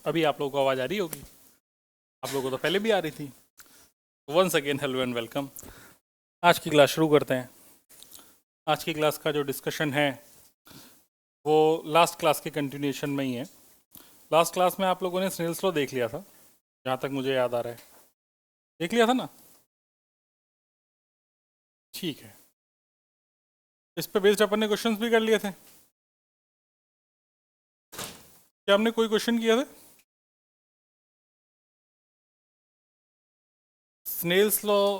अभी आप लोगों को आवाज़ आ रही होगी, आप लोगों को तो पहले भी आ रही थी। Once again hello and welcome. आज की क्लास शुरू करते हैं। आज की क्लास का जो डिस्कशन है वो लास्ट क्लास के कंटिन्यूएशन में ही है। लास्ट क्लास में आप लोगों ने स्नेल्स लॉ देख लिया था, जहाँ तक मुझे याद आ रहा है, देख लिया था ना? ठीक है। इस पे बेस्ड अपन ने क्वेश्चंस भी कर लिए थे। क्या हमने कोई क्वेश्चन किया था? स्नेल्स लॉ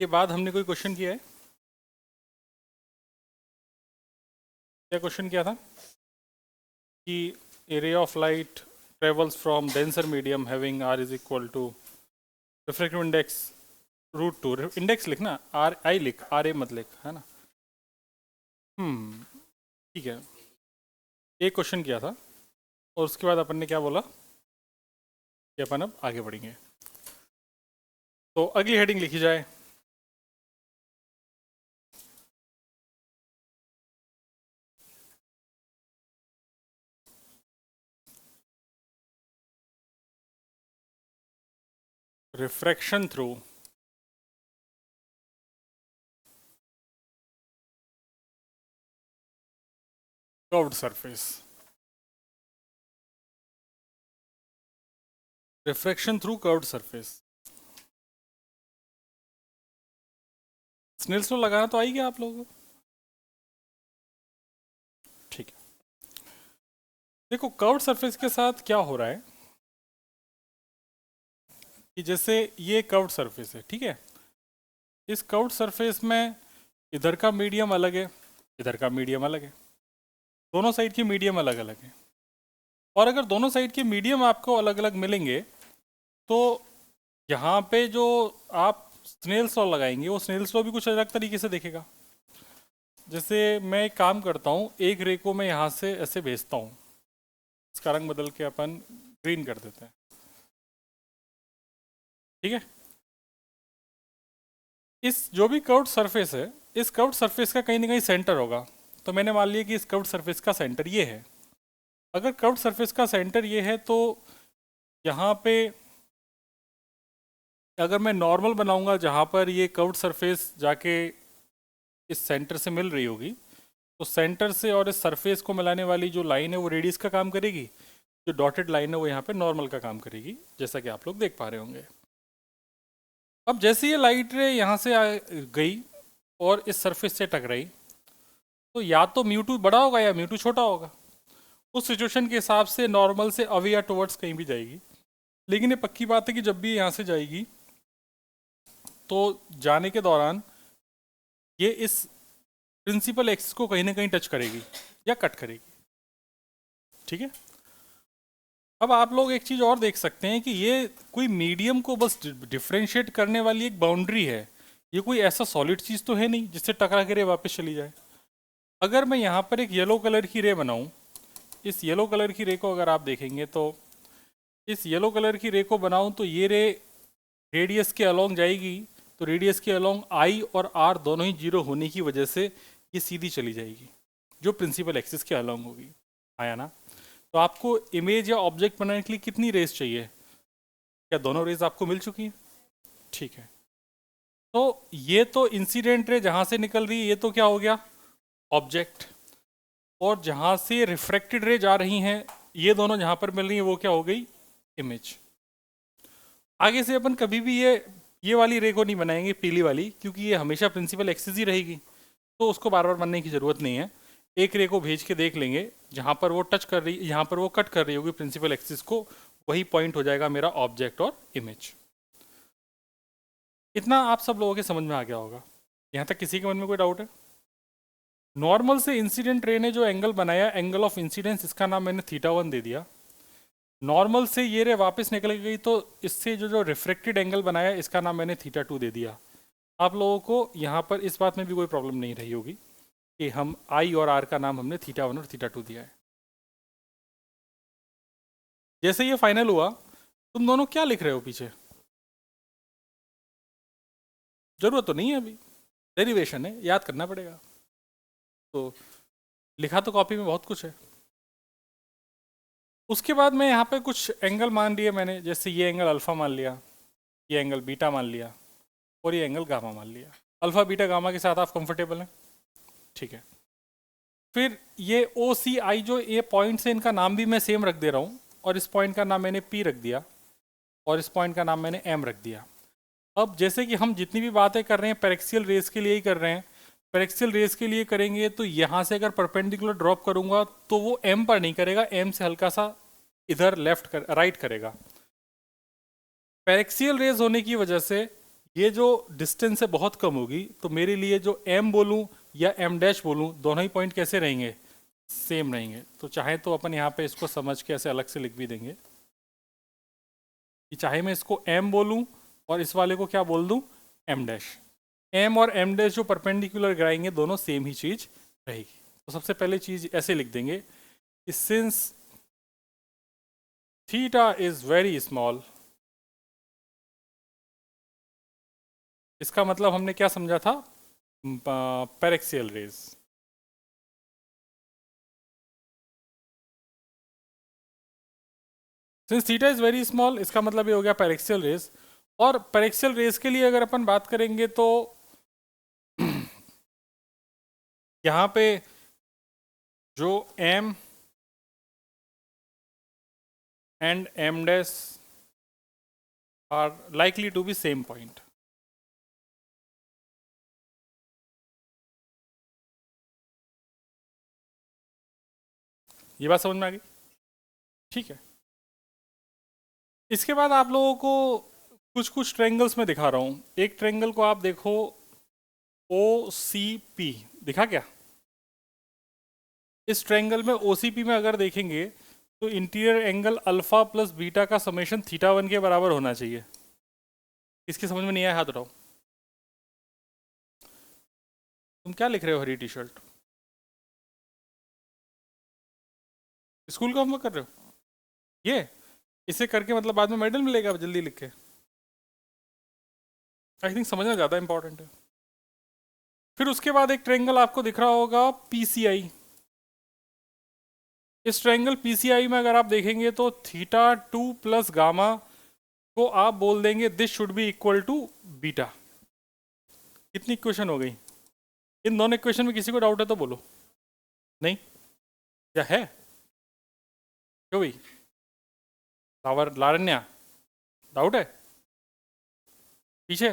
के बाद हमने कोई क्वेश्चन किया है? क्या क्वेश्चन किया था कि a ray of light travels from denser medium having r is equal to refractive index √2। Index लिखना, आर आई लिख, आर ए मत लिख, है ना? ठीक है। एक क्वेश्चन किया था और उसके बाद अपन ने क्या बोला कि अपन अब आगे बढ़ेंगे। तो अगली हेडिंग लिखी जाए, refraction through curved surface. Refraction through curved surface. Snell's law लगाना तो आई गया आप लोगों को? ठीक है। देखो, कर्व्ड सरफेस के साथ क्या हो रहा है कि जैसे ये कर्व्ड सरफेस है, ठीक है? इस कर्व्ड सरफेस में इधर का मीडियम अलग है, इधर का मीडियम अलग है, दोनों साइड की मीडियम अलग अलग है। और अगर दोनों साइड के मीडियम आपको अलग अलग मिलेंगे तो यहाँ पे जो आप स्नेल्स लॉ लगाएंगे वो स्नेल्स लॉ भी कुछ अलग तरीके से देखेगा। जैसे मैं एक काम करता हूँ, एक रे को मैं यहाँ से ऐसे भेजता हूँ, इसका रंग बदल के अपन ग्रीन कर देते हैं, ठीक है? इस जो भी कर्व्ड सरफेस है, इस कर्व्ड सरफेस का कहीं ना कहीं सेंटर होगा। तो मैंने मान लिया कि इस कर्व्ड सरफेस का सेंटर ये है। अगर कर्व्ड सरफेस का सेंटर ये है तो यहाँ पे अगर मैं नॉर्मल बनाऊंगा जहाँ पर ये कर्व्ड सरफेस जाके इस सेंटर से मिल रही होगी, तो सेंटर से और इस सरफेस को मिलाने वाली जो लाइन है वो रेडियस का काम करेगी, जो डॉटेड लाइन है वो यहाँ पे नॉर्मल का काम करेगी, जैसा कि आप लोग देख पा रहे होंगे। अब जैसे ये लाइट रे यहाँ से गई और इस सरफेस से टकराई, तो या तो म्यू2 बड़ा होगा या म्यू2 छोटा होगा। उस सिचुएशन के हिसाब से नॉर्मल से अवे या टुवर्ड्स कहीं भी जाएगी। लेकिन ये पक्की बात है कि जब भी यहाँ से जाएगी तो जाने के दौरान ये इस प्रिंसिपल एक्सिस को कहीं ना कहीं टच करेगी या कट करेगी, ठीक है? अब आप लोग एक चीज़ और देख सकते हैं कि ये कोई मीडियम को बस डिफ्रेंशिएट करने वाली एक बाउंड्री है। ये कोई ऐसा सॉलिड चीज़ तो है नहीं जिससे टकरा के रे वापस चली जाए। अगर मैं यहाँ पर एक येलो कलर की रे बनाऊँ, इस येलो कलर की रे को अगर आप देखेंगे तो इस येलो कलर की रे को बनाऊँ तो ये रे रेडियस के अलोंग जाएगी, तो रेडियस के अलोंग आई और आर दोनों ही जीरो होने की वजह से ये सीधी चली जाएगी, जो प्रिंसिपल एक्सिस के अलोंग होगी। आया ना? तो आपको इमेज या ऑब्जेक्ट बनाने के लिए कितनी रेज चाहिए? क्या दोनों रेज आपको मिल चुकी हैं? ठीक है। तो ये तो इंसिडेंट रे जहाँ से निकल रही है ये तो क्या हो गया? ऑब्जेक्ट। और जहाँ से रिफ्रैक्टेड रे जा रही हैं ये दोनों जहाँ पर मिल रही हैं वो क्या हो गई? इमेज। आगे से अपन कभी भी ये वाली रे को नहीं बनाएंगे, पीली वाली, क्योंकि ये हमेशा प्रिंसिपल एक्सिस ही रहेगी, तो उसको बार बार बनने की ज़रूरत नहीं है। एक रे को भेज के देख लेंगे, जहाँ पर वो टच कर रही, यहाँ पर वो कट कर रही होगी प्रिंसिपल एक्सिस को, वही पॉइंट हो जाएगा मेरा ऑब्जेक्ट और इमेज। इतना आप सब लोगों के समझ में आ गया होगा। यहाँ तक किसी के मन में कोई डाउट है? नॉर्मल से इंसिडेंट रे ने जो एंगल बनाया, एंगल ऑफ इंसिडेंस, इसका नाम मैंने θ1 दे दिया। नॉर्मल से ये रे वापस निकल गई तो इससे जो जो रिफ्रेक्टेड एंगल बनाया इसका नाम मैंने θ2 दे दिया। आप लोगों को यहाँ पर इस बात में भी कोई प्रॉब्लम नहीं रही होगी कि हम आई और आर का नाम हमने θ1 और θ2 दिया है। जैसे ये फाइनल हुआ, तुम दोनों क्या लिख रहे हो पीछे? जरूरत तो नहीं है, अभी डेरिवेशन है, याद करना पड़ेगा। तो लिखा तो कॉपी में बहुत कुछ है। उसके बाद मैं यहाँ पे कुछ एंगल मान लिए मैंने, जैसे ये एंगल अल्फ़ा मान लिया, ये एंगल बीटा मान लिया, और ये एंगल गामा मान लिया। अल्फ़ा बीटा गामा के साथ आप कंफर्टेबल हैं? ठीक है। फिर ये ओ सी आई जो ये पॉइंट्स है, इनका नाम भी मैं सेम रख दे रहा हूँ, और इस पॉइंट का नाम मैंने पी रख दिया, और इस पॉइंट का नाम मैंने एम रख दिया। अब जैसे कि हम जितनी भी बातें कर रहे हैं पैरेक्सियल रेस के लिए ही कर रहे हैं, पैरेक्सियल रेस के लिए करेंगे तो यहाँ से अगर परपेंडिकुलर ड्रॉप करूंगा तो वो एम पर नहीं करेगा, एम से हल्का सा इधर राइट करेगा। पैरेक्सियल रेस होने की वजह से ये जो डिस्टेंस है बहुत कम होगी, तो मेरे लिए जो एम बोलूँ या एम डैश बोलूँ, दोनों ही पॉइंट कैसे रहेंगे? सेम रहेंगे। तो चाहे तो अपन यहाँ पे इसको समझ के ऐसे अलग से लिख भी देंगे कि चाहे मैं इसको एम बोलूँ और इस वाले को क्या बोल दूँ? M dash. एम और एम डैश जो परपेंडिकुलर गिराएंगे दोनों सेम ही चीज रहेगी। तो सबसे पहले चीज ऐसे लिख देंगे कि since theta is very small, इसका मतलब हमने क्या समझा था? Paraxial rays. Since theta is very small, इसका मतलब ये हो गया पैरेक्सियल रेज। और पैरेक्सियल रेज के लिए अगर अपन बात करेंगे तो यहाँ पे जो M and M dash are likely to be same point. ये बात समझ में आ गई? ठीक है। इसके बाद आप लोगों को कुछ कुछ ट्रायंगल्स में दिखा रहा हूँ। एक ट्रायंगल को आप देखो, ओ सी पी दिखा क्या? इस ट्रायंगल में ओ सी पी में अगर देखेंगे तो interior angle alpha plus beta का समेशन थीटा वन के बराबर होना चाहिए। इसकी समझ में नहीं आया? हाथ उठाओ। तुम क्या लिख रहे हो हरी टी शर्ट? स्कूल का होमवर्क कर रहे हो? ये इसे करके मतलब बाद में मेडल मिलेगा जल्दी लिख के? आई थिंक समझना ज़्यादा इंपॉर्टेंट है। फिर उसके बाद एक ट्रायंगल आपको दिख रहा होगा पीसीआई। इस ट्रायंगल पीसीआई में अगर आप देखेंगे तो थीटा टू प्लस गामा को आप बोल देंगे this should be equal to beta. कितनी इक्वेशन हो गई? इन दोनों इक्वेशन में किसी को डाउट है तो बोलो। नहीं? क्या है? क्यों भाई? लारण्या डाउट है? पीछे?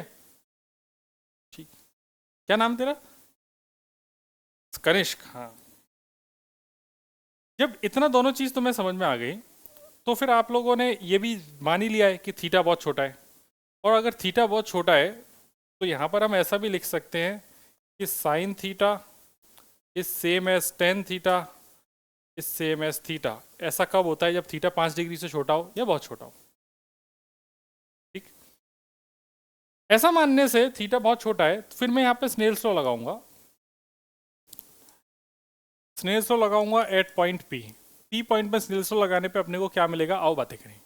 ठीक। क्या नाम तेरा? कनिष्क। हाँ। जब इतना दोनों चीज तुम्हें समझ में आ गई तो फिर आप लोगों ने ये भी मान ही लिया है कि थीटा बहुत छोटा है। और अगर थीटा बहुत छोटा है तो यहाँ पर हम ऐसा भी लिख सकते हैं कि sine theta is same as tan theta is same as theta. ऐसा कब होता है? जब थीटा 5 डिग्री से छोटा हो या बहुत छोटा हो। ठीक। ऐसा मानने से थीटा बहुत छोटा है, तो फिर मैं यहाँ पे स्नेल्स लॉ लगाऊंगा। स्नेल्स लॉ लगाऊंगा at point P. P point पर स्नेल्स लॉ लगाने पे अपने को क्या मिलेगा? आओ बातें करें।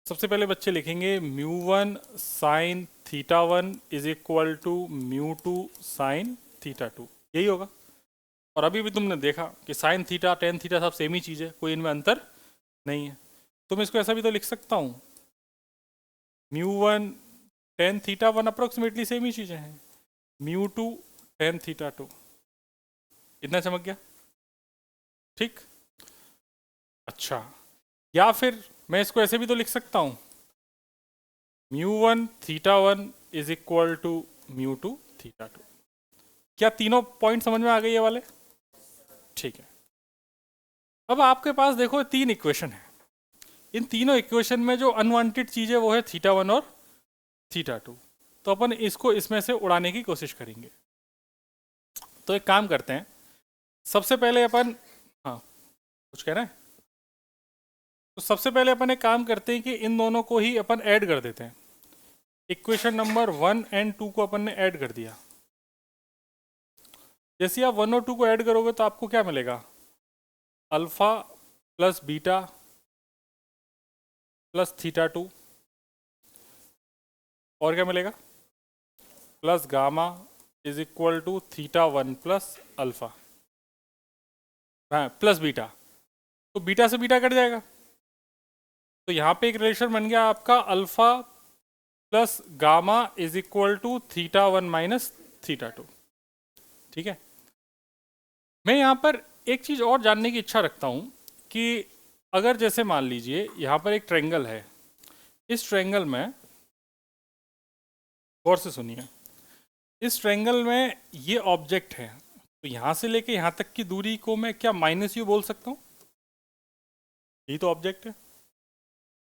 सबसे पहले बच्चे लिखेंगे mu one sine theta one is equal to mu two sine theta two. यही होगा। और अभी भी तुमने देखा कि साइन थीटा टेन थीटा सब सेम ही चीज़ है, कोई इनमें अंतर नहीं है। तो मैं इसको ऐसा भी तो लिख सकता हूँ, mu one tan theta one approximately same ही चीज़ें हैं, mu two tan theta two. इतना चमक गया? ठीक। अच्छा, या फिर मैं इसको ऐसे भी तो लिख सकता हूँ, mu one theta one is equal to mu two theta two. क्या तीनों पॉइंट समझ में आ गए ये वाले? ठीक है। अब आपके पास देखो तीन इक्वेशन है। इन तीनों इक्वेशन में जो अनवांटेड चीज़ है वो है थीटा वन और थीटा टू। तो अपन इसको इसमें से उड़ाने की कोशिश करेंगे। तो एक काम करते हैं, सबसे पहले अपन, हाँ कुछ कह रहे हैं? तो सबसे पहले अपन एक काम करते हैं कि इन दोनों को ही अपन ऐड कर देते हैं। इक्वेशन नंबर 1 एंड 2 को अपन ने ऐड कर दिया। जैसे आप 1 और 2 को ऐड करोगे तो आपको क्या मिलेगा? Alpha plus beta plus theta two, और क्या मिलेगा? Plus gamma is equal to theta one plus alpha, हाँ प्लस बीटा। तो बीटा से बीटा कट जाएगा, तो यहाँ पे एक रिलेशन बन गया आपका alpha plus gamma is equal to theta one minus theta two. ठीक है, मैं यहाँ पर एक चीज़ और जानने की इच्छा रखता हूँ कि अगर जैसे मान लीजिए यहाँ पर एक ट्रायंगल है, इस ट्रायंगल में गौर से सुनिए, इस ट्रायंगल में ये ऑब्जेक्ट है, तो यहाँ से लेके यहाँ तक की दूरी को मैं क्या माइनस यू बोल सकता हूँ? यही तो ऑब्जेक्ट है।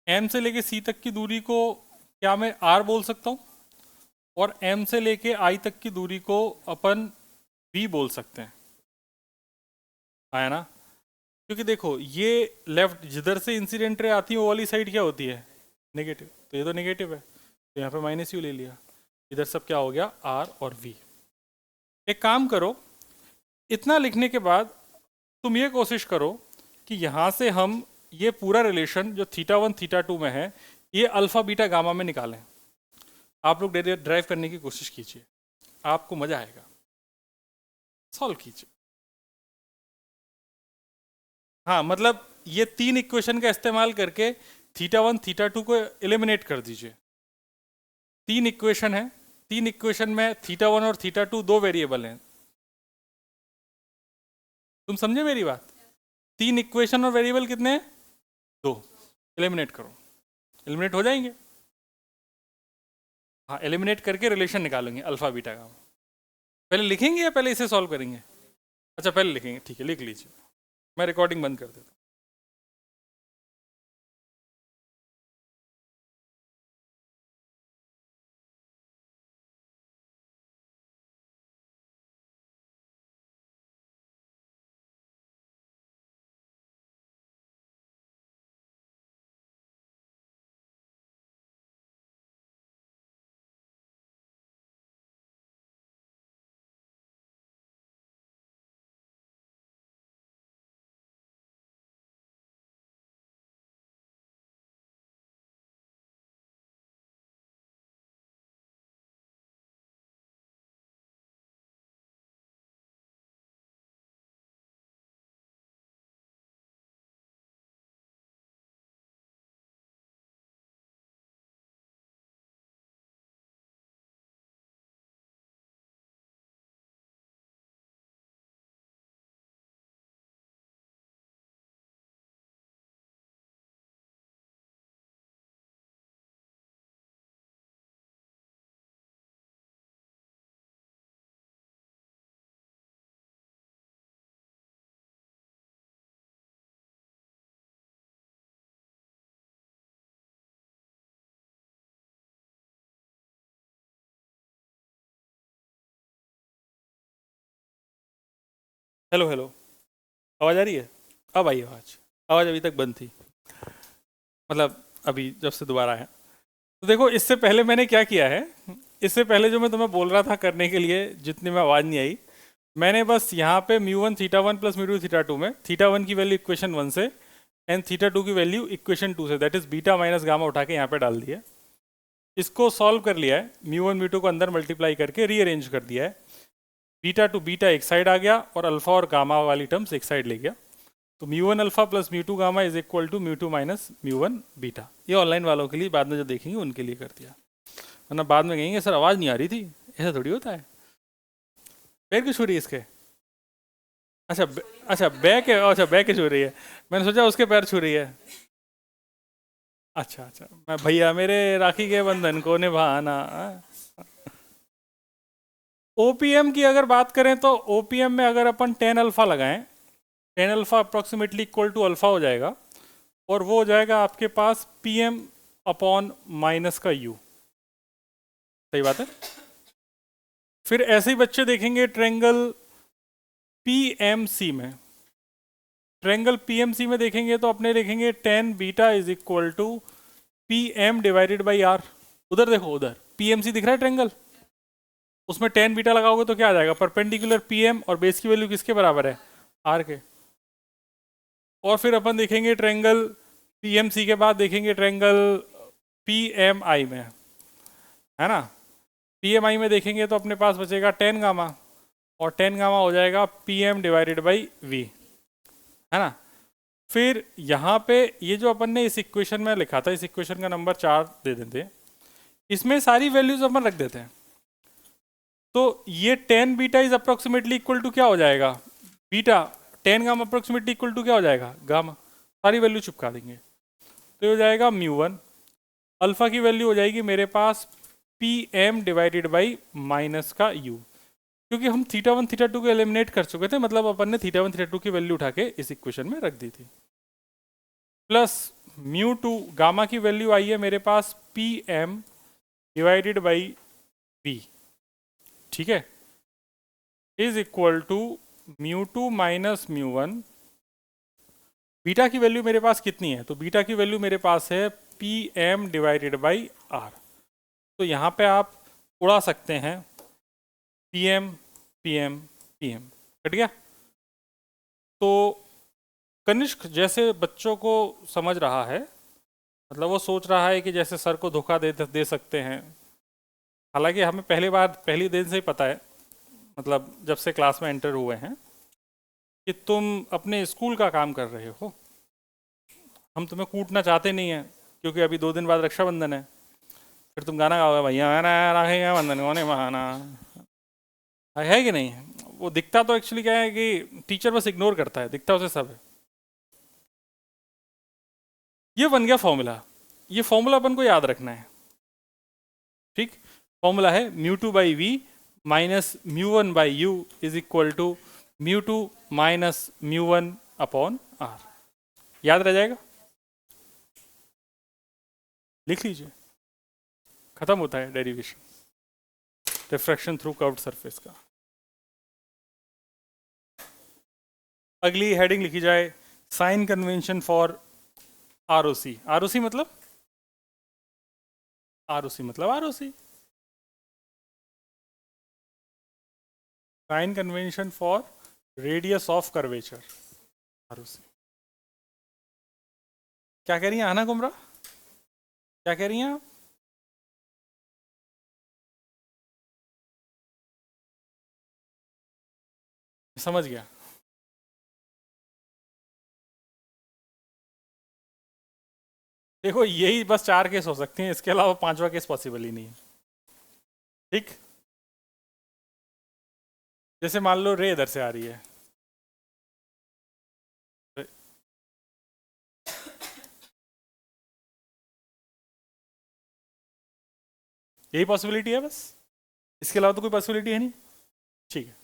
एम से लेके सी तक की दूरी को क्या मैं आर बोल सकता हूँ? और एम से लेके आई तक की दूरी को अपन वी बोल सकते हैं, आया ना? क्योंकि देखो ये लेफ्ट जिधर से इंसिडेंट रे आती है वो वाली साइड क्या होती है? नेगेटिव, तो ये तो नेगेटिव है, तो यहाँ पे माइनस यू ले लिया, इधर सब क्या हो गया? आर और वी। एक काम करो, इतना लिखने के बाद तुम ये कोशिश करो कि यहाँ से हम ये पूरा रिलेशन जो थीटा वन थीटा टू में है ये अल्फा बीटा गामा में निकालें। आप लोग ड्राइव करने की कोशिश कीजिए, आपको मजा आएगा, सॉल्व कीजिए। हाँ मतलब ये तीन इक्वेशन का इस्तेमाल करके थीटा वन थीटा टू को एलिमिनेट कर दीजिए। तीन इक्वेशन है, तीन इक्वेशन में थीटा वन और थीटा टू दो वेरिएबल हैं। तुम समझे मेरी बात? तीन इक्वेशन और वेरिएबल कितने हैं? दो। एलिमिनेट करो, एलिमिनेट हो जाएंगे। हाँ, एलिमिनेट करके रिलेशन निकालेंगे अल्फा बीटा का। पहले लिखेंगे या पहले इसे सॉल्व करेंगे? अच्छा पहले लिखेंगे, ठीक है लिख लीजिए, मैं रिकॉर्डिंग बंद कर देता हूँ। हेलो हेलो, आवाज़ आ रही है? अब आई आवाज़, आवाज़ अभी तक बंद थी, मतलब अभी जब से दोबारा आया। तो देखो इससे पहले मैंने क्या किया है, इससे पहले जो मैं तुम्हें बोल रहा था करने के लिए जितनी में आवाज़ नहीं आई, मैंने बस यहाँ पे mu one theta one plus mu two theta to में थीटा वन की वैल्यू इक्वेशन वन से एंड थीटा टू की वैल्यू इक्वेशन टू से, that is beta minus gamma उठा के यहाँ पे डाल दिया। इसको सॉल्व कर लिया है, म्यू वन म्यू टू को अंदर मल्टीप्लाई करके रीअरेंज कर दिया है। बीटा टू बीटा एक साइड आ गया और अल्फा और गामा वाली टर्म्स एक साइड ले गया। तो mu one alpha plus mu two gamma is equal to mu two minus mu one beta. ये ऑनलाइन वालों के लिए, बाद में जो देखेंगे उनके लिए कर दिया, वरना बाद में कहेंगे सर आवाज़ नहीं आ रही थी। ऐसा थोड़ी होता है। पैर क्यों छू रही है इसके? अच्छा अच्छा बैक है, अच्छा बैक छू रही है, मैंने सोचा उसके पैर छू रही है। अच्छा अच्छा, मैं भैया मेरे राखी के बंधन को निभाना। ओपीएम की अगर बात करें तो ओपीएम में अगर अपन टेन अल्फा लगाएं, tan alpha approximately equal to alpha हो जाएगा, और वो हो जाएगा आपके पास पी एम अपॉन माइनस का यू। सही बात है। फिर ऐसे ही बच्चे देखेंगे ट्रेंगल पीएमसी में, ट्रेंगल पीएमसी में देखेंगे तो अपने देखेंगे tan beta is equal to P M divided by R. उधर देखो, उधर पीएमसी दिख रहा है ट्रेंगल, उसमें टेन बीटा लगाओगे तो क्या आ जाएगा? परपेंडिकुलर पीएम और बेस की वैल्यू किसके बराबर है? आर के। और फिर अपन देखेंगे ट्रेंगल पीएमसी के बाद देखेंगे ट्रेंगल पीएमआई में, है ना? पीएमआई में देखेंगे तो अपने पास बचेगा टेन गामा, और टेन गामा हो जाएगा पीएम डिवाइडेड बाई वी, है ना? फिर यहाँ पे ये जो अपन ने इस इक्वेशन में लिखा था, इस इक्वेशन का नंबर 4 दे देते हैं, इसमें सारी वैल्यूज अपन रख देते हैं। तो ये 10 beta is approximately equal to क्या हो जाएगा, beta 10 gamma approximately equal to क्या हो जाएगा, गामा। सारी वैल्यू चिपका देंगे तो ये हो जाएगा μ1। अल्फा की वैल्यू हो जाएगी मेरे पास pm डिवाइडेड बाई माइनस का u, क्योंकि हम θ1 θ2 को एलिमिनेट कर चुके थे, मतलब अपन ने θ1 θ2 की वैल्यू उठा के इस इक्वेशन में रख दी थी। प्लस μ2 गामा की वैल्यू आई है मेरे पास pm डिवाइडेड बाई v, ठीक है, is equal to μ2 minus μ1। Beta की वैल्यू मेरे पास कितनी है, तो बीटा की वैल्यू मेरे पास है pm डिवाइडेड बाई r। तो यहाँ पे आप उड़ा सकते हैं pm pm pm, कट गया। तो कनिष्क जैसे बच्चों को समझ रहा है, मतलब वो सोच रहा है कि जैसे सर को धोखा दे सकते हैं, हालांकि हमें पहली दिन से ही पता है, मतलब जब से क्लास में एंटर हुए हैं, कि तुम अपने स्कूल का काम कर रहे हो। हम तुम्हें कूटना चाहते नहीं हैं, क्योंकि अभी 2 दिन बाद रक्षाबंधन है, फिर तुम गाना गाओगे भैया मैंने राखेगा बंधन कौन बहाना, है कि नहीं। वो दिखता तो एक्चुअली क्या है कि टीचर बस इग्नोर करता है, दिखता उसे सब है। ये बन गया फॉर्मूला, ये फॉर्मूला अपन को याद रखना है, ठीक। फॉर्मूला है μ2 by we minus μ1 by you is equal to μ2 minus μ1 upon R. याद रह जाएगा, लिख लीजिए। खत्म होता है derivation refraction through curved surface का। अगली हेडिंग लिखी जाए sign convention for ROC. ROC मतलब ROC, sign convention for radius of curvature, ROC. क्या कह रही हैं आना कुमरा, क्या कह रही हैं आप? समझ गया। देखो यही बस 4 केस हो सकते हैं, इसके अलावा 5वां केस पॉसिबल ही नहीं है, ठीक। जैसे मान लो रे इधर से आ रही है, यही पॉसिबिलिटी है बस, इसके अलावा तो कोई पॉसिबिलिटी है नहीं, ठीक है।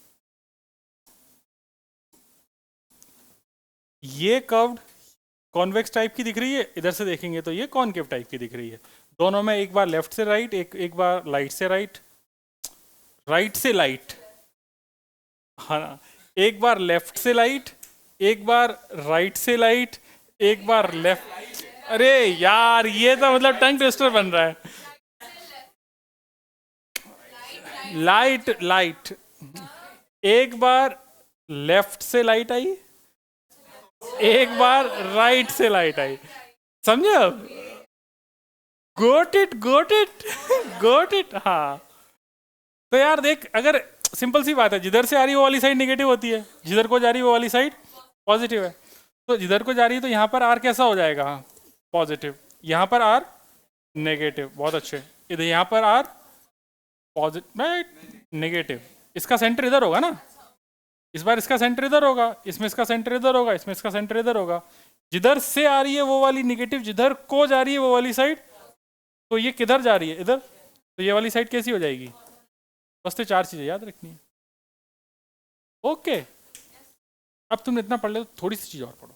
ये कर्व्ड कॉन्वेक्स टाइप की दिख रही है, इधर से देखेंगे तो ये कॉनकेव टाइप की दिख रही है। दोनों में एक बार लेफ्ट से राइट, एक बार लाइट से राइट, राइट से लाइट, हाँ, एक बार लेफ्ट से लाइट, एक बार राइट से लाइट, एक बार लेफ्ट। अरे यार ये तो मतलब टंग ट्विस्टर बन रहा है। लाइट लाइट, एक बार लेफ्ट से लाइट आई, एक बार राइट से लाइट आई, समझे अब? Got it got it got it. हाँ तो यार देख, अगर सिंपल सी बात है, जिधर से आ रही है वो वाली साइड नेगेटिव होती है, जिधर को जा रही है वो वाली साइड पॉजिटिव है। तो जिधर को जा रही है तो यहाँ पर आर कैसा हो जाएगा, पॉजिटिव, यहाँ पर आर नेगेटिव, बहुत अच्छे। इधर यहाँ पर आर पॉजिटिव नेगेटिव, इसका सेंटर इधर होगा ना, इस बार इसका सेंटर इधर होगा, इसमें इसका सेंटर इधर होगा, इसमें इसका सेंटर इधर होगा। जिधर से आ रही है वो वाली नेगेटिव, जिधर को जा रही है वो वाली साइड, तो ये किधर जा रही है, इधर, तो ये वाली साइड कैसी हो जाएगी। बस तो 4 चीजें याद रखनी है, ओके। अब तुमने इतना पढ़ लिया तो थोड़ी सी चीज और पढ़ो।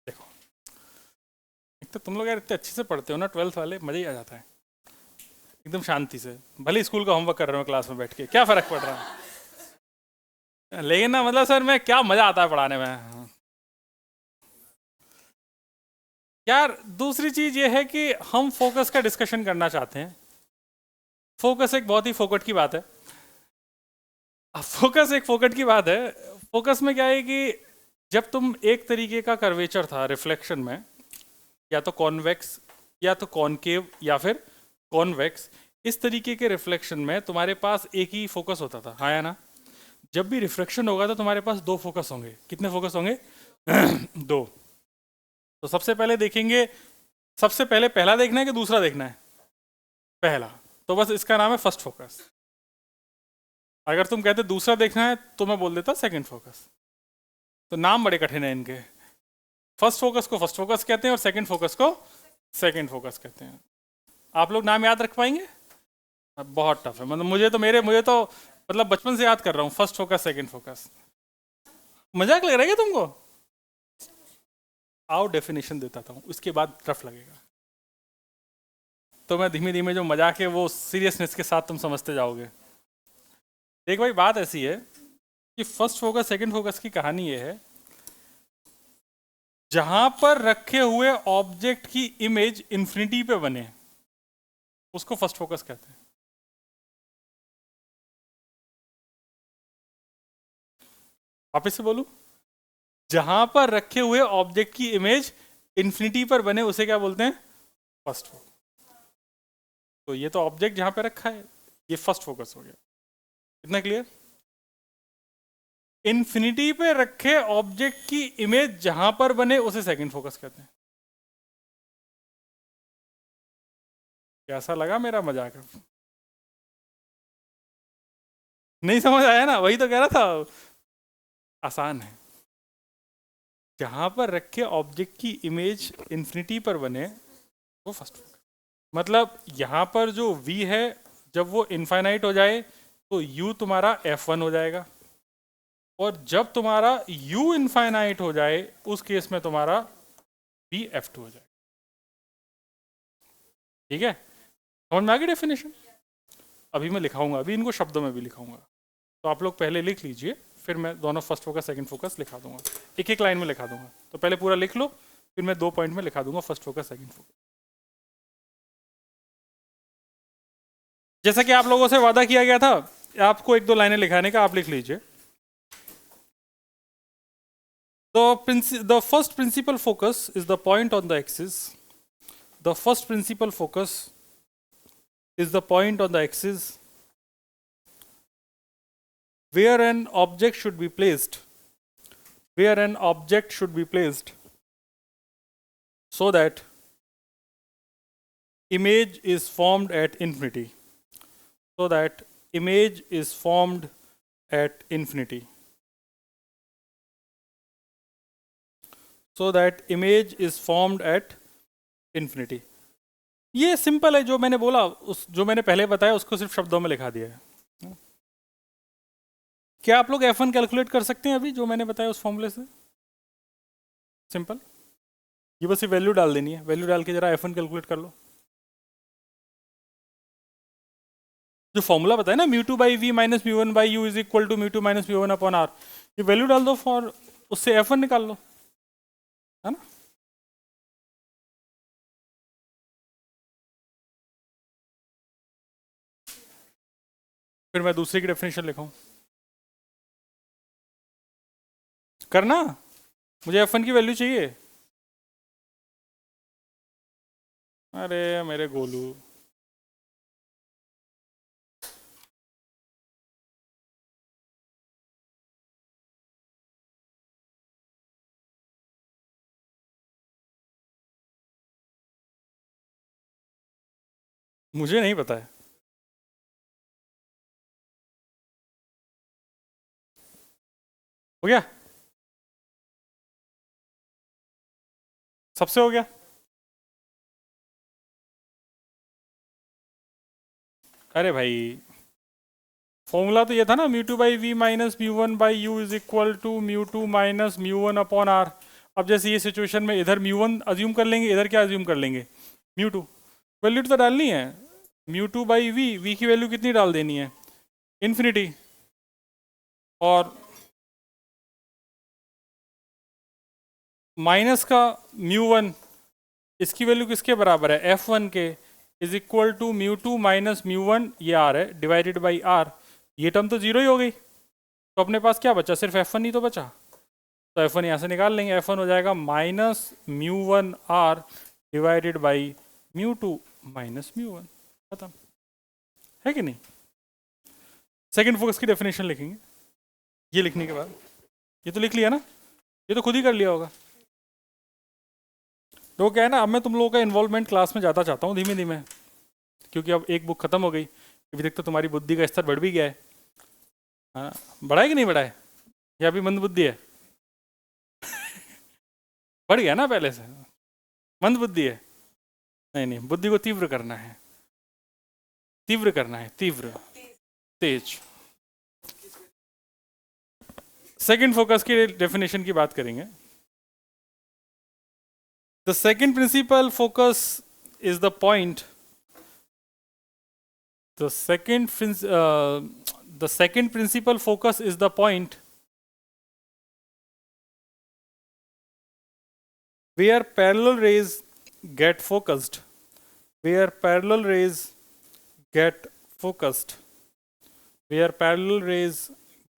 देखो एक तो तुम लोग यार इतने अच्छे से पढ़ते हो ना, 12th वाले, मजा ही आ जाता है एकदम शांति से। भले स्कूल का होमवर्क कर रहे हो क्लास में बैठ के, क्या फर्क पड़ रहा है, लेकिन ना मतलब सर मैं क्या मजा आता है पढ़ाने में यार। दूसरी चीज ये है कि हम फोकस का डिस्कशन करना चाहते हैं। फोकस एक बहुत ही फोकट की बात है, फोकस एक फोकट की बात है। फोकस में क्या है कि जब तुम एक तरीके का कर्वेचर था रिफ्लेक्शन में, या तो कॉन्वेक्स या तो कॉनकेव या फिर कॉन्वेक्स, इस तरीके के रिफ्लेक्शन में तुम्हारे पास एक ही फोकस होता था, हाँ या ना। जब भी रिफ्लेक्शन होगा तो तुम्हारे पास 2 फोकस होंगे। कितने फोकस होंगे, दो। तो सबसे पहले देखेंगे, सबसे पहले पहला देखना है कि दूसरा देखना है? पहला। तो बस इसका नाम है फर्स्ट फोकस। अगर तुम कहते दूसरा देखना है तो मैं बोल देता सेकंड फोकस। तो नाम बड़े कठिन है इनके। फर्स्ट फोकस को फर्स्ट फोकस कहते हैं और सेकंड फोकस को सेकंड फोकस कहते हैं। आप लोग नाम याद रख पाएंगे? बहुत टफ है, मतलब मुझे तो मतलब बचपन से याद कर रहा हूँ, फर्स्ट फोकस सेकंड फोकस। मजाक लग रहा है क्या तुमको? आओ डेफिनेशन देता था, उसके बाद टफ लगेगा। तो मैं धीमे धीमे जो मजाक है वो सीरियसनेस के साथ तुम समझते जाओगे। देख भाई, बात ऐसी है कि फर्स्ट फोकस सेकंड फोकस की कहानी ये है, जहां पर रखे हुए ऑब्जेक्ट की इमेज इंफिनिटी पे बने उसको फर्स्ट फोकस कहते हैं। वापिस से बोलूं, जहां पर रखे हुए ऑब्जेक्ट की इमेज इंफिनिटी पर बने उसे क्या बोलते हैं? First focus. तो ये तो ऑब्जेक्ट जहां पे रखा है, ये फर्स्ट फोकस हो गया। कितना क्लियर? इंफिनिटी पे रखे ऑब्जेक्ट की इमेज जहां पर बने उसे सेकंड फोकस कहते हैं। कैसा लगा मेरा मजाक? नहीं समझ आया ना? वही तो कह रहा था, आसान है। जहां पर रखे ऑब्जेक्ट की इमेज इंफिनिटी पर बने वो फर्स्ट फोकस। मतलब यहां पर जो v है, जब वो इनफाइनाइट हो जाए तो u तुम्हारा f1 हो जाएगा, और जब तुम्हारा u इनफाइनाइट हो जाए उस केस में तुम्हारा v f2 हो जाएगा। ठीक है, समझ में आ गई डेफिनेशन? अभी मैं लिखाऊंगा, अभी इनको शब्दों में भी लिखाऊंगा, तो आप लोग पहले लिख लीजिए, फिर मैं दोनों फर्स्ट फोकस सेकंड फोकस लिखा दूंगा, एक एक लाइन में लिखा दूंगा। तो पहले पूरा लिख लो, फिर मैं 2 पॉइंट में लिखा दूंगा फर्स्ट फोकस सेकंड फोकस। जैसा कि आप लोगों से वादा किया गया था आपको 1-2 लाइनें लिखाने का, आप लिख लीजिए। The first principal focus is the point on the axis. The first principal focus is the point on the axis where an object should be placed. Where an object should be placed so that image is formed at infinity. So that image is formed at infinity. So that image is formed at infinity. ये simple है, जो मैंने बोला उस जो मैंने पहले बताया उसको सिर्फ शब्दों में लिखा दिया है। क्या आप लोग F1 कैलकुलेट कर सकते हैं अभी जो मैंने बताया उस फॉर्मूले से? सिंपल, ये बस ये वैल्यू डाल देनी है, वैल्यू डाल के जरा F1 कैलकुलेट कर लो। जो फॉर्मूला बताया ना, mu two by we minus mu one by you is equal to mu two minus mu one upon R, ये वैल्यू डाल दो फॉर, उससे F1 निकाल लो, है ना? फिर मैं दूसरे की डेफिनेशन लिखाऊं, करना? मुझे F1 की वैल्यू चाहिए। अरे मेरे गोलू, मुझे नहीं पता है। हो गया? सबसे हो गया? अरे भाई, फॉर्मूला तो ये था ना, mu two by we minus mu one by you is equal to mu two minus mu one upon R. अब जैसे ये सिचुएशन में इधर म्यू वन अज्यूम कर लेंगे, इधर क्या अज्यूम कर लेंगे? Mu two. वैल्यू तो डालनी है, म्यू टू बाई वी की वैल्यू कितनी डाल देनी है? इन्फिनिटी। और माइनस का म्यू वन, इसकी वैल्यू किसके बराबर है? F1 के, is equal to mu two minus mu one, ये आर है, डिवाइडेड बाई आर। ये टर्म तो जीरो ही हो गई, तो अपने पास क्या बचा? सिर्फ F1 ही तो बचा, तो F1 यहाँ से निकाल लेंगे। F1 हो जाएगा minus mu one R divided by mu two minus mu one. खत्म, है कि नहीं? सेकंड फोकस की डेफिनेशन लिखेंगे, ये लिखने के बाद, ये तो लिख लिया ना, ये तो खुद ही कर लिया होगा। तो क्या है ना, अब मैं तुम लोगों का इन्वॉल्वमेंट क्लास में ज़्यादा चाहता हूँ धीमे धीमे, क्योंकि अब एक बुक खत्म हो गई, अभी तक तो तुम्हारी बुद्धि का स्तर बढ़ भी गया है। हाँ, बढ़ा है कि नहीं बढ़ा है, या अभी मंद बुद्धि है? बढ़ गया ना पहले से, मंद बुद्धि है? नहीं नहीं, बुद्धि को तीव्र करना है, तीव्र करना है, तीव्र, तेज। सेकंड फोकस की डेफिनेशन की बात करेंगे। The second principal focus is the point, the second the second principal focus is the point where parallel rays get focused, where parallel rays get focused, where parallel rays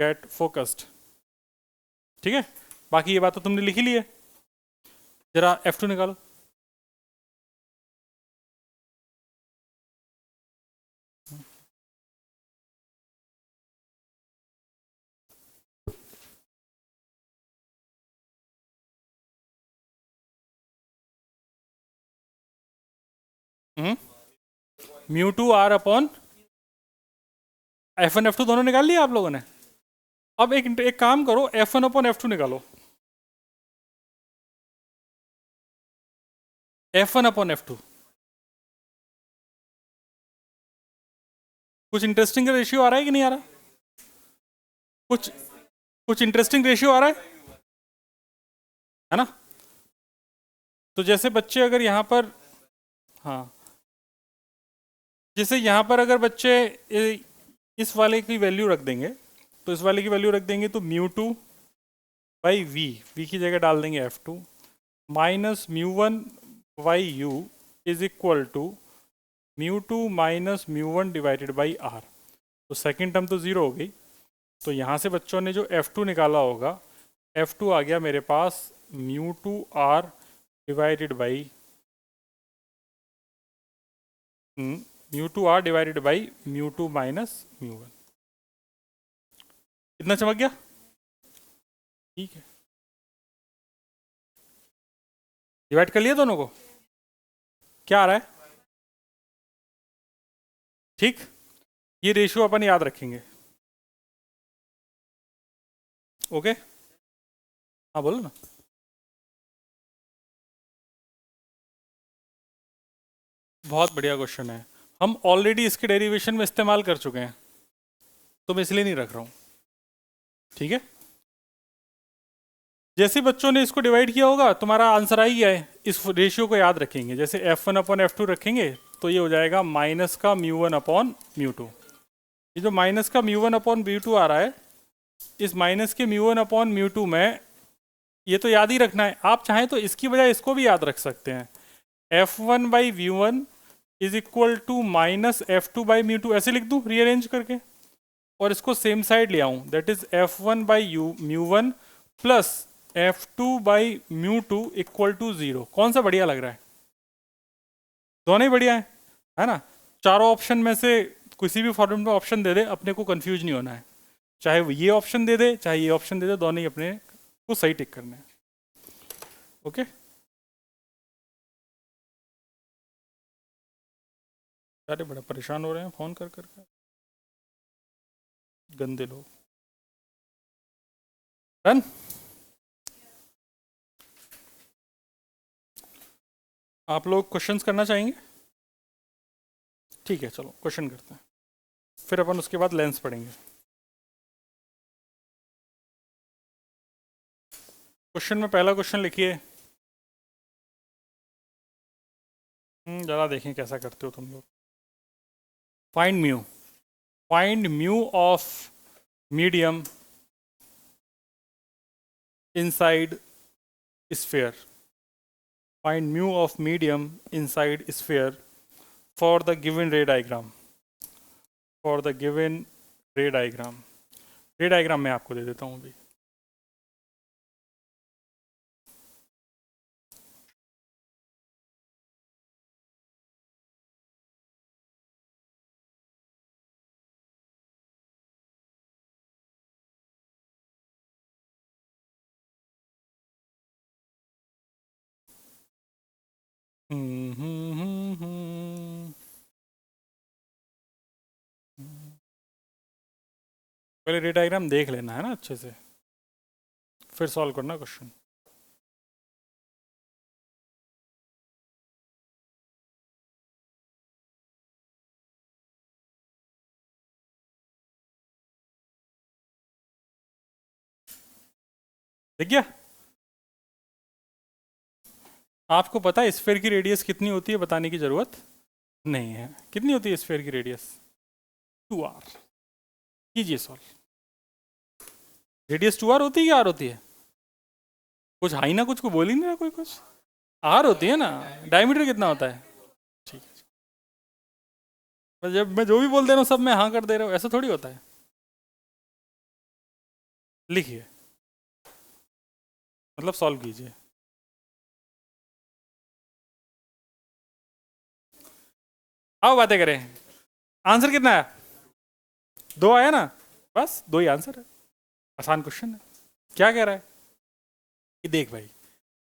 get focused। ठीक है, बाकी ये बात तो तुमने लिखी ली है। जरा F2 निकालो। Mu two are upon F1 F2 दोनों निकाल लिया आप लोगों ने। अब एक काम करो, F1 अपॉन F2 निकालो, F1 अपॉन F2। कुछ इंटरेस्टिंग रेशियो आ रहा है कि नहीं आ रहा? कुछ कुछ इंटरेस्टिंग रेशियो आ रहा है ना? तो जैसे बच्चे अगर यहाँ पर, हाँ, जैसे यहाँ पर अगर बच्चे इस वाले की वैल्यू रख देंगे, तो इस वाले की वैल्यू रख देंगे तो mu two by v, v की जगह डाल देंगे F2 minus mu one by you is equal to mu two minus mu one divided by R. तो सेकेंड टर्म तो ज़ीरो हो गई, तो यहाँ से बच्चों ने जो F2 निकाला होगा, F2 आ गया मेरे पास mu two R divided by mu two R divided by mu two minus mu one. इतना चमक गया? ठीक है, डिवाइड कर लिया दोनों को, क्या आ रहा है? ठीक, ये रेशियो अपन याद रखेंगे। ओके, हाँ बोलो ना। बहुत बढ़िया क्वेश्चन है, हम ऑलरेडी इसके डेरिवेशन में इस्तेमाल कर चुके हैं, तो मैं इसलिए नहीं रख रहा हूँ। ठीक है, जैसे बच्चों ने इसको डिवाइड किया होगा तुम्हारा आंसर आ ही गया है। इस रेशियो को याद रखेंगे, जैसे F1 अपॉन F2 रखेंगे तो ये हो जाएगा माइनस का mu one upon mu two. ये जो माइनस का mu one upon mu two आ रहा है, इस माइनस के mu one upon mu two में ये तो याद ही रखना है। आप चाहें तो इसकी बजाय इसको भी याद रख सकते हैं, F1 by mu one is equal to minus F2 by mu two, ऐसे लिख दूँ रीअरेंज करके, और इसको सेम साइड ले आऊँ, that is F1 by u mu one plus F2 by mu two equal to zero. कौन सा बढ़िया लग रहा है? दोनों ही बढ़िया है ना? चारों ऑप्शन में से किसी भी फॉर्मेट में ऑप्शन दे दे, अपने को कंफ्यूज नहीं होना है। चाहे वो ये ऑप्शन दे दे, चाहे ये ऑप्शन दे दे, दोनों ही अपने को सही टिक करना है। ओके, अरे बड़ा परेशान हो रहे हैं फोन कर कर गंदे लोग। डन, आप लोग क्वेश्चंस करना चाहेंगे? ठीक है, चलो क्वेश्चन करते हैं, फिर अपन उसके बाद लेंस पढ़ेंगे। क्वेश्चन में पहला क्वेश्चन लिखिए। जरा देखें कैसा करते हो तुम लोग। Find mu, find mu of medium inside sphere, find mu of medium inside sphere for the given ray diagram, for the given ray diagram। रे डायग्राम मैं आपको दे देता हूँ अभी। हम्म, हम्म, हम्म, हम्म, हम्म। पहले रे डायग्राम देख लेना है ना अच्छे से, फिर सॉल्व करना क्वेश्चन। देख गया? आपको पता है स्फीयर की रेडियस कितनी होती है, बताने की जरूरत नहीं है। कितनी होती है स्फीयर की रेडियस? 2r। कीजिए सॉल्व। रेडियस 2r होती है या आर होती है? कुछ हाई ना, कुछ को बोल ही नहीं रहा कोई कुछ। आर होती है ना। डायमीटर कितना होता है? ठीक है। बस जब मैं जो भी बोल दे रहा हूँ सब में हाँ कर दे रहा हूँ, ऐसा थोड़ी होता है। लिखिए, मतलब सॉल्व कीजिए। आओ बातें करें। आंसर कितना है? 2 आया ना? बस 2 ही आंसर है। आसान क्वेश्चन है। क्या कह रहा है कि देख भाई,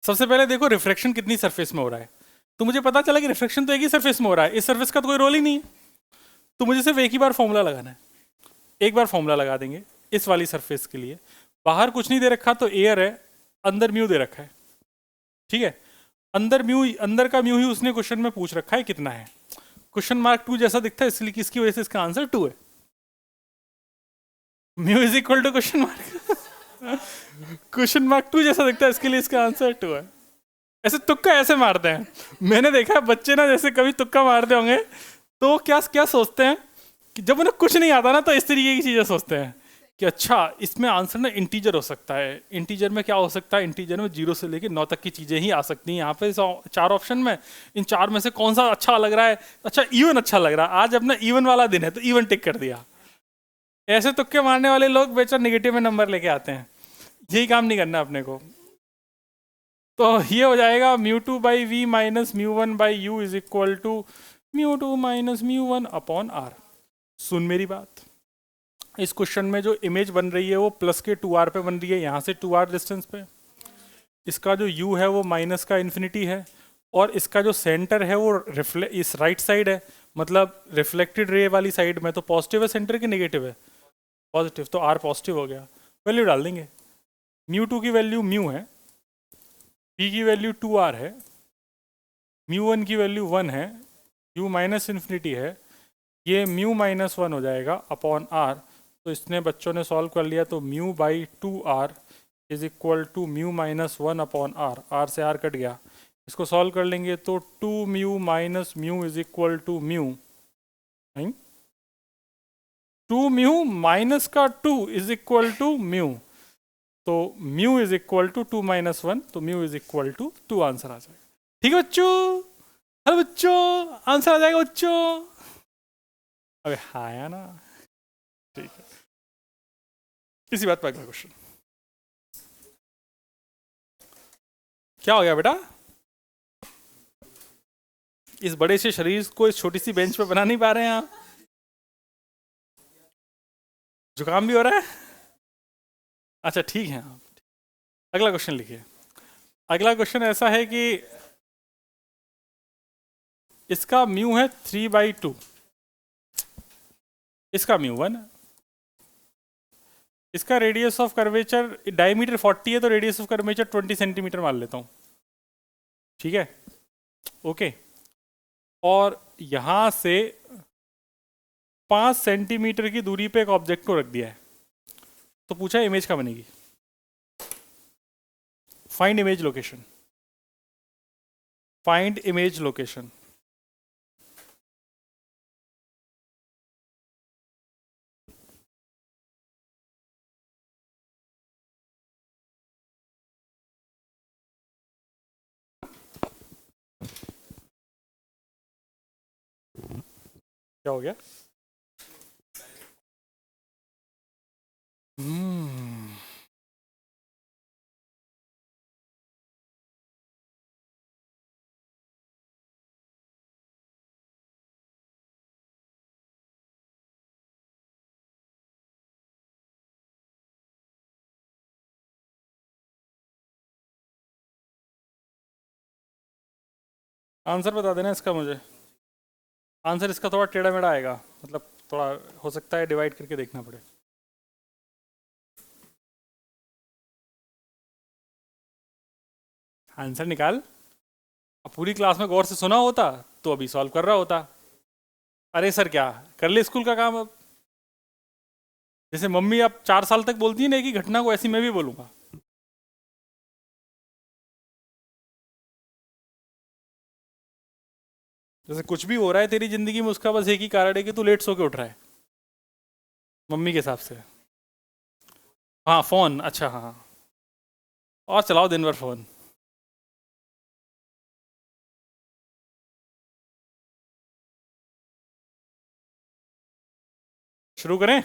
सबसे पहले देखो रिफ्रैक्शन कितनी सरफेस में हो रहा है। तो मुझे पता चला कि रिफ्रैक्शन तो एक ही सरफेस में हो रहा है, इस सरफेस का तो कोई रोल ही नहीं है। तो मुझे सिर्फ एक ही बार फॉर्मूला लगाना है। एक बार फॉर्मूला लगा देंगे इस वाली सरफेस के लिए। बाहर कुछ नहीं दे रखा तो एयर है, अंदर म्यू दे रखा है। ठीक है, अंदर म्यू, अंदर का म्यू ही उसने क्वेश्चन में पूछ रखा है कितना है। क्वेश्चन मार्क 2 जैसा दिखता है, इसलिए किसकी वजह से इसका आंसर 2 है। Mu is equal to question mark. Question mark 2 जैसा दिखता है, इसके लिए इसका आंसर 2 है। ऐसे तुक्का ऐसे मारते हैं। मैंने देखा है बच्चे ना, जैसे कभी तुक्का मारते होंगे तो क्या क्या सोचते हैं कि जब उन्हें कुछ नहीं आता ना तो इस तरीके की चीजें सोचते हैं कि अच्छा इसमें आंसर ना इंटीजर हो सकता है। इंटीजर में क्या हो सकता है? इंटीजर में 0 से लेके 9 तक की चीजें ही आ सकती हैं यहाँ पे। 4 ऑप्शन में इन 4 में से कौन सा अच्छा लग रहा है? अच्छा इवन अच्छा लग रहा है, आज अपना इवन वाला दिन है तो इवन टिक कर दिया। ऐसे तुक्के मारने वाले लोग बेचारे नेगेटिव में नंबर लेके आते हैं। यही काम नहीं करना अपने को। तो ये हो जाएगा mu two by we minus mu one by you is equal to mu two minus mu one upon R. सुन मेरी बात, इस क्वेश्चन में जो इमेज बन रही है वो प्लस के 2r पे बन रही है, यहाँ से 2r डिस्टेंस पे। इसका जो u है वो माइनस का इन्फिनिटी है, और इसका जो सेंटर है वो इस राइट साइड है, मतलब रिफ्लेक्टेड रे वाली साइड में। तो पॉजिटिव है सेंटर की नेगेटिव है? पॉजिटिव, तो r पॉजिटिव हो गया। वैल्यू डाल देंगे। म्यू टू की वैल्यू म्यू है, p की वैल्यू 2r है, म्यू वन की वैल्यू 1 है, u माइनस इन्फिनिटी है, ये म्यू माइनस 1 हो जाएगा अपॉन r। तो इसने बच्चों ने सॉल्व कर लिया, तो mu by 2r is equal to mu minus 1 upon R. R से आर कट गया। इसको सॉल्व कर लेंगे तो 2 mu minus mu is equal to mu. नहीं, 2 म्यू माइनस का 2 इज इक्वल टू म्यू। तो mu is equal to 2 minus 1, तो mu is equal to 2 answer आ जाएगा। ठीक है बच्चों? अरे बच्चों, आंसर आ जाएगा बच्चों। अबे हाँ या ना? ठीक है, इसी बात पर अगला क्वेश्चन। क्या हो गया बेटा? इस बड़े से शरीर को इस छोटी सी बेंच पे बना नहीं पा रहे हैं आप? जुकाम भी हो रहा है? अच्छा ठीक है आप। अगला क्वेश्चन लिखिए। अगला क्वेश्चन ऐसा है कि इसका म्यू है 3/2, इसका म्यू 1 है, इसका रेडियस ऑफ कर्वेचर डायमीटर 40 है, तो रेडियस ऑफ कर्वेचर 20 सेंटीमीटर मान लेता हूँ। ठीक है, ओके। और यहां से 5 सेंटीमीटर की दूरी पे एक ऑब्जेक्ट को रख दिया है। तो पूछा इमेज कहाँ बनेगी? Find image location. Find image location. क्या हो गया? हम्म, आंसर बता देना इसका मुझे। आंसर इसका थोड़ा टेढ़ा मेढ़ा आएगा, मतलब थोड़ा हो सकता है डिवाइड करके देखना पड़े। आंसर निकाल। अब पूरी क्लास में गौर से सुना होता तो अभी सॉल्व कर रहा होता। अरे सर क्या कर ले स्कूल का काम अब। जैसे मम्मी अब 4 साल तक बोलती है ना कि घटना को, ऐसी मैं भी बोलूंगा। जैसे कुछ भी हो रहा है तेरी जिंदगी में, उसका बस एक ही कारण है कि तू लेट सो के उठ रहा है, मम्मी के हिसाब से। हाँ फोन, अच्छा हाँ। और चलाओ दिन भर फोन। शुरू करें?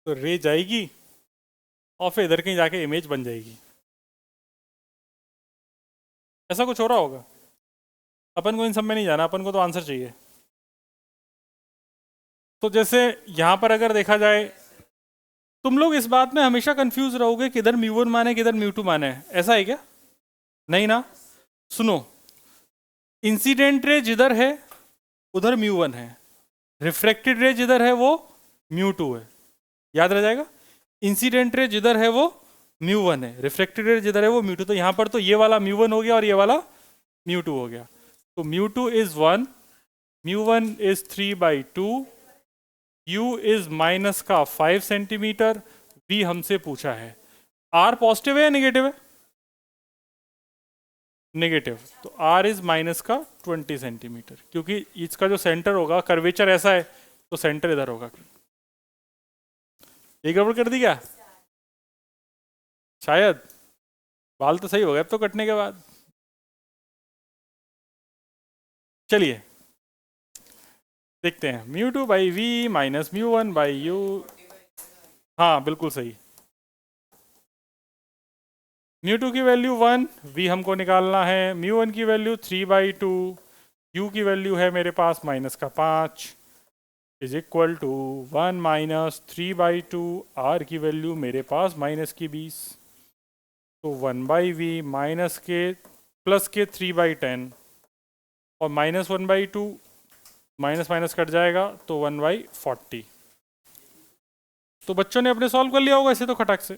तो रे जाएगी और फिर इधर कहीं जाके इमेज बन जाएगी। ऐसा कुछ हो रहा होगा। अपन को इन सब में नहीं जाना, अपन को तो आंसर चाहिए। तो जैसे यहाँ पर अगर देखा जाए, तुम लोग इस बात में हमेशा कंफ्यूज रहोगे किधर म्यू वन माने किधर म्यू टू माने, ऐसा है क्या? नहीं ना। सुनो, इंसिडेंट रे जिधर है उधर म्यू वन है, रिफ्लेक्टेड रे जिधर है वो म्यू टू है। याद रह जाएगा। इंसिडेंट रे जिधर है वो म्यू वन है, रिफ्लेक्टेड रे जिधर है वो म्यू टू। तो यहाँ पर तो ये वाला म्यू वन हो गया और ये वाला म्यू टू हो गया। तो mu two is 1, mu one is 3/2, you is minus का 5 सेंटीमीटर। वी हमसे पूछा है आर पॉजिटिव है या नेगेटिव है? नेगेटिव। तो आर इज माइनस का 20 सेंटीमीटर, क्योंकि इसका जो सेंटर होगा, कर्वेचर ऐसा है तो सेंटर इधर होगा। ये गड़बड़ कर दी क्या? शायद। बाल तो सही हो गए अब तो कटने के बाद। चलिए देखते हैं। Mu two by we minus mu one by u. हाँ बिल्कुल सही। म्यू टू की वैल्यू 1, वी हमको निकालना है। म्यू वन की वैल्यू 3/2, यू की वैल्यू है मेरे पास माइनस का 5, is equal to 1 minus 3/2, R की वैल्यू मेरे पास माइनस की 20। तो 1/v माइनस के प्लस के 3/10 और -1/2, माइनस माइनस कट जाएगा तो 1/40। तो बच्चों ने अपने सॉल्व कर लिया होगा इसे तो खटाक से।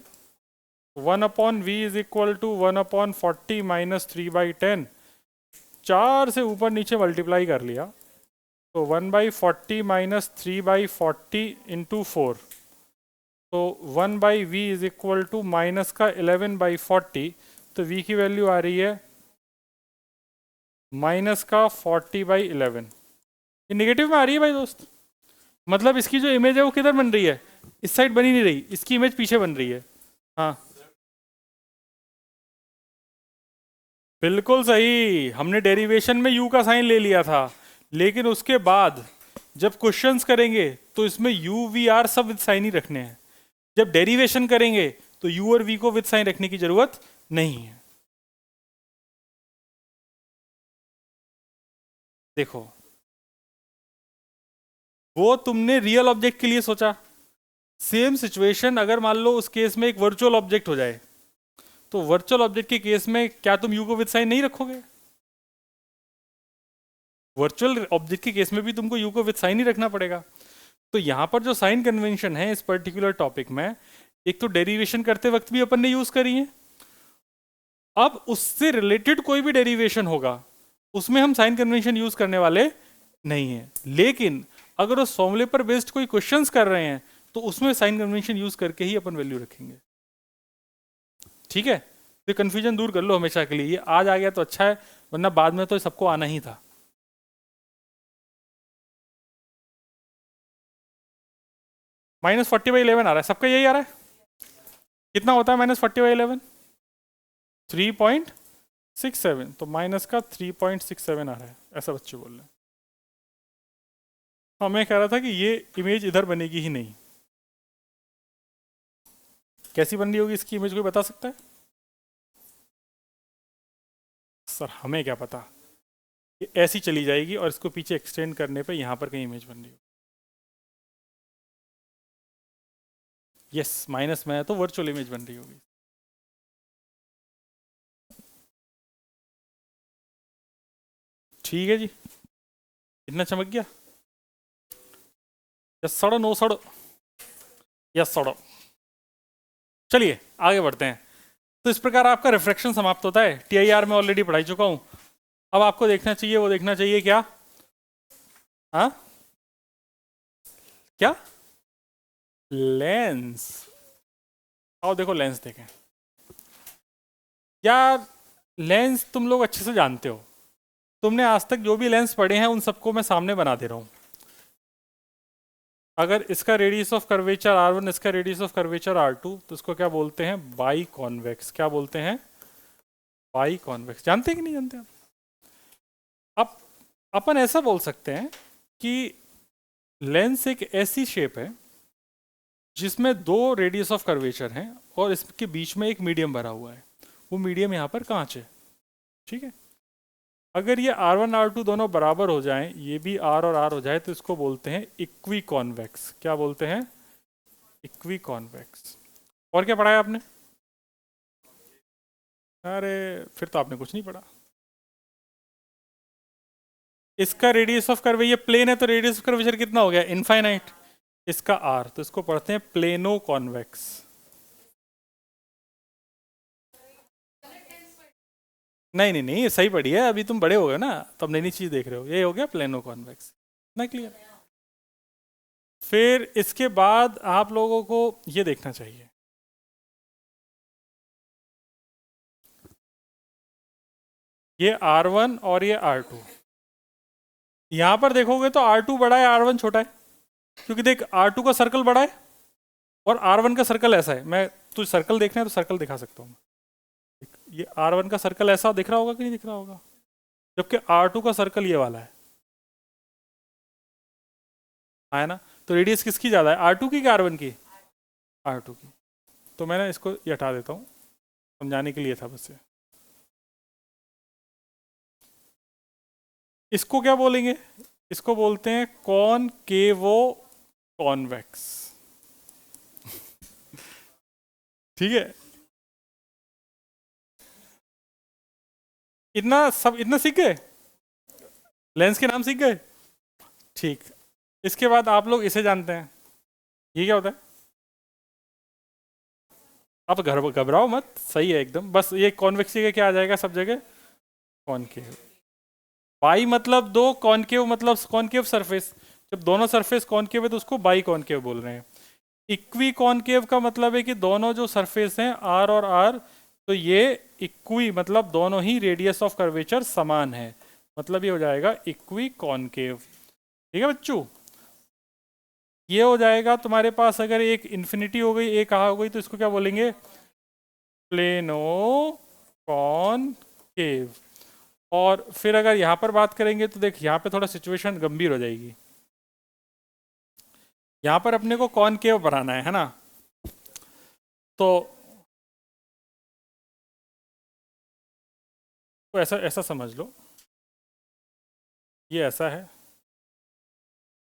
1/v is equal to 1/40 minus 3/10, 4 से ऊपर नीचे मल्टीप्लाई कर लिया तो 1/40 माइनस 3/40 इंटू 4। तो 1/v is equal to minus का 11/40। तो v की वैल्यू आ रही है माइनस का 40/11। ये निगेटिव में आ रही है भाई दोस्त। मतलब इसकी जो इमेज है वो किधर बन रही है? इस साइड बनी नहीं रही, इसकी इमेज पीछे बन रही है। हाँ बिल्कुल सही। हमने डेरिवेशन में u का साइन ले लिया था, लेकिन उसके बाद जब क्वेश्चंस करेंगे तो इसमें u v r सब विद साइन ही रखने हैं। जब डेरिवेशन करेंगे तो u और v को विद साइन रखने की जरूरत नहीं है। देखो, वो तुमने रियल ऑब्जेक्ट के लिए सोचा। सेम सिचुएशन अगर मान लो उस केस में एक वर्चुअल ऑब्जेक्ट हो जाए, तो वर्चुअल ऑब्जेक्ट के केस में क्या तुम यू को विद साइन नहीं रखोगे? वर्चुअल ऑब्जेक्ट के केस में भी तुमको यू को विद साइन ही रखना पड़ेगा। तो यहां पर जो साइन कन्वेंशन है इस पर्टिकुलर टॉपिक में, एक तो डेरिवेशन करते वक्त भी अपन ने यूज करी है। अब उससे रिलेटेड कोई भी डेरिवेशन होगा उसमें हम साइन कन्वेंशन यूज करने वाले नहीं है। लेकिन अगर उस फॉर्मूले पर बेस्ड कोई क्वेश्चंस कर रहे हैं तो उसमें साइन कन्वेंशन यूज करके ही अपन वैल्यू रखेंगे। ठीक है? तो कंफ्यूजन दूर कर लो हमेशा के लिए। ये आज आ गया तो अच्छा है, वरना बाद में तो सबको आना ही था। -40/11 आ रहा है, सबका यही आ रहा है। कितना होता है -40/11? 3.67। तो माइनस का 3.67 आ रहा है, ऐसा बच्चे बोल रहे हैं। हाँ मैं कह रहा था कि ये इमेज इधर बनेगी ही नहीं। कैसी बन रही होगी इसकी इमेज, कोई बता सकता है? सर हमें क्या पता। ये ऐसी चली जाएगी और इसको पीछे एक्सटेंड करने पे यहाँ पर कहीं इमेज बन रही हो। यस, माइनस में है तो वर्चुअल इमेज बन रही होगी। ठीक है जी, इतना चमक गया। यस सड़ो, नो सड़ो, यस सड़ो। चलिए आगे बढ़ते हैं। तो इस प्रकार आपका रिफ्रैक्शन समाप्त होता है। टीआईआर में ऑलरेडी पढ़ाई चुका हूं। अब आपको देखना चाहिए, वो देखना चाहिए क्या, हाँ क्या, लेंस। आओ देखो लेंस देखें यार। लेंस तुम लोग अच्छे से जानते हो, तुमने आज तक जो भी लेंस पढ़े हैं उन सबको मैं सामने बना दे रहा हूं। अगर इसका रेडियस ऑफ कर्वेचर R1, इसका रेडियस ऑफ कर्वेचर R2, तो इसको क्या बोलते हैं, बाई कॉन्वेक्स। क्या बोलते हैं, बाई कॉन्वेक्स। जानते हैं कि नहीं जानते आप? अब अपन ऐसा बोल सकते हैं कि लेंस एक ऐसी शेप है जिसमें दो रेडियस ऑफ कर्वेचर हैं और इसके बीच में एक मीडियम भरा हुआ है। वो मीडियम यहाँ पर कांच है, ठीक है। अगर ये R1 R2 दोनों बराबर हो जाएं, ये भी R और R हो जाए, तो इसको बोलते हैं इक्वी कॉन्वेक्स। क्या बोलते हैं, इक्वी कॉन्वेक्स। और क्या पढ़ा है आपने? अरे फिर तो आपने कुछ नहीं पढ़ा। इसका रेडियस ऑफ कर्व, ये प्लेन है तो रेडियस ऑफ कर्वेचर कितना हो गया, इनफाइनाइट। इसका R, तो इसको पढ़ते हैं प्लेनो कॉन्वेक्स। नहीं नहीं नहीं, ये सही पढ़ी है, अभी तुम बड़े हो गए ना, तब नई नई चीज देख रहे हो। ये हो गया प्लेनो कॉन्वेक्स ना, क्लियर। फिर इसके बाद आप लोगों को ये देखना चाहिए, ये R1 और ये R2। यहां पर देखोगे तो R2 बड़ा है, R1 छोटा है, क्योंकि देख R2 का सर्कल बड़ा है और R1 का सर्कल ऐसा है। मैं तुझे सर्कल देखना है तो सर्कल दिखा सकता हूँ। ये R1 का सर्कल ऐसा दिख रहा होगा कि नहीं दिख रहा होगा, जबकि R2 का सर्कल ये वाला है ना। तो रेडियस किसकी ज़्यादा है, R2 की कि R1 की? R2 की। तो मैंने इसको ये हटा देता हूँ, समझाने के लिए था बस ये। इसको क्या बोलेंगे, इसको बोलते हैं कॉनकेवो कॉन्वेक्स। ठीक है, इतना सीख गए, लेंस के नाम सीख गए। ठीक, इसके बाद आप लोग इसे जानते हैं, ये क्या होता है? आप घबराओ मत, सही है एकदम। बस ये कॉन्वेक्स का क्या आ जाएगा सब जगह, कॉनकेव। बाई मतलब दो, कॉनकेव मतलब कॉनकेव सरफेस। जब दोनों सरफेस कॉनकेव है तो उसको बाई कॉनकेव बोल रहे हैं। इक्वी कॉनकेव का मतलब है कि दोनों जो सरफेस हैं R और R, तो ये इक्वी मतलब दोनों ही रेडियस ऑफ कर्वेचर समान है, मतलब ये हो जाएगा इक्वी कॉनकेव। ठीक है बच्चों, ये हो जाएगा तुम्हारे पास। अगर एक इन्फिनिटी हो गई, एक कहा हो गई, तो इसको क्या बोलेंगे, प्लेनो कॉनकेव। और फिर अगर यहाँ पर बात करेंगे तो देख, यहाँ पे थोड़ा सिचुएशन गंभीर हो जाएगी। यहाँ पर अपने को कॉनकेव बनाना है ना, तो ऐसा ऐसा समझ लो, ये ऐसा है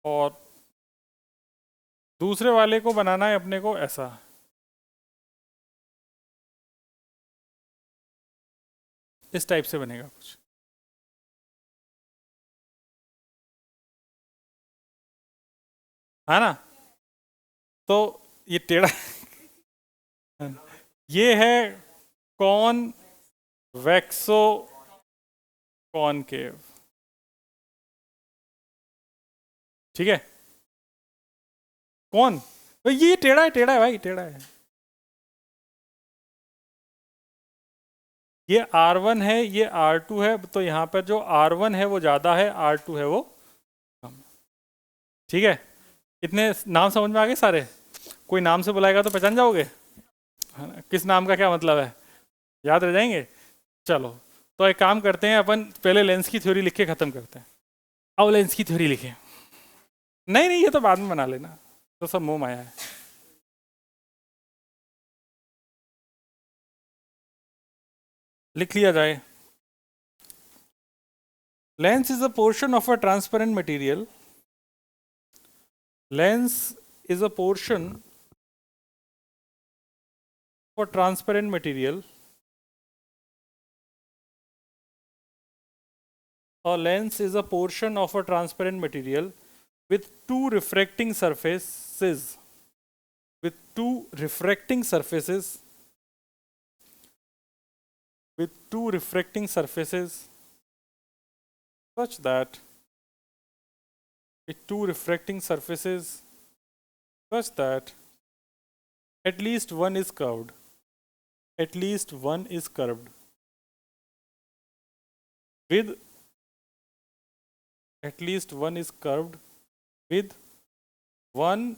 और दूसरे वाले को बनाना है अपने को ऐसा। इस टाइप से बनेगा कुछ, है ना। तो ये टेढ़ा ये है कॉन वैक्सो कॉनकेव, ठीक है। कौन, तो ये टेढ़ा है भाई, टेढ़ा है। ये R1 है, ये R2 है, तो यहाँ पर जो R1 है वो ज़्यादा है, R2 है वो कम। ठीक है, इतने नाम समझ में आ गए सारे? कोई नाम से बुलाएगा तो पहचान जाओगे, है ना? किस नाम का क्या मतलब है, याद रह जाएंगे। चलो, तो एक काम करते हैं, अपन पहले लेंस की थ्योरी लिख के ख़त्म करते हैं। अब लेंस की थ्योरी लिखें। नहीं नहीं, ये तो बाद में बना लेना, तो सब मोह माया है। लिख लिया जाए। Lens is a portion of a transparent material, lens is a portion for transparent material A lens is a portion of a transparent material with two refracting surfaces. With two refracting surfaces. With two refracting surfaces such that with two refracting surfaces such that at least one is curved. At least one is curved. With at least one is curved with one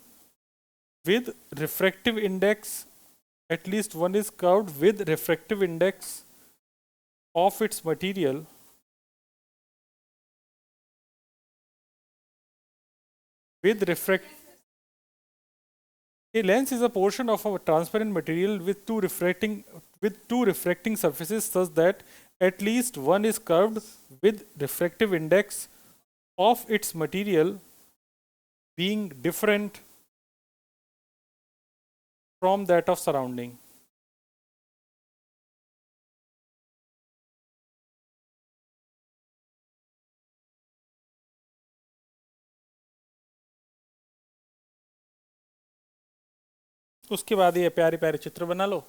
with refractive index, at least one is curved with refractive index of its material with refract. A lens is a portion of a transparent material with two refracting surfaces such that at least one is curved with refractive index of its material being different from that of surrounding. उसके बाद ये प्यारे प्यारे चित्र बना लो,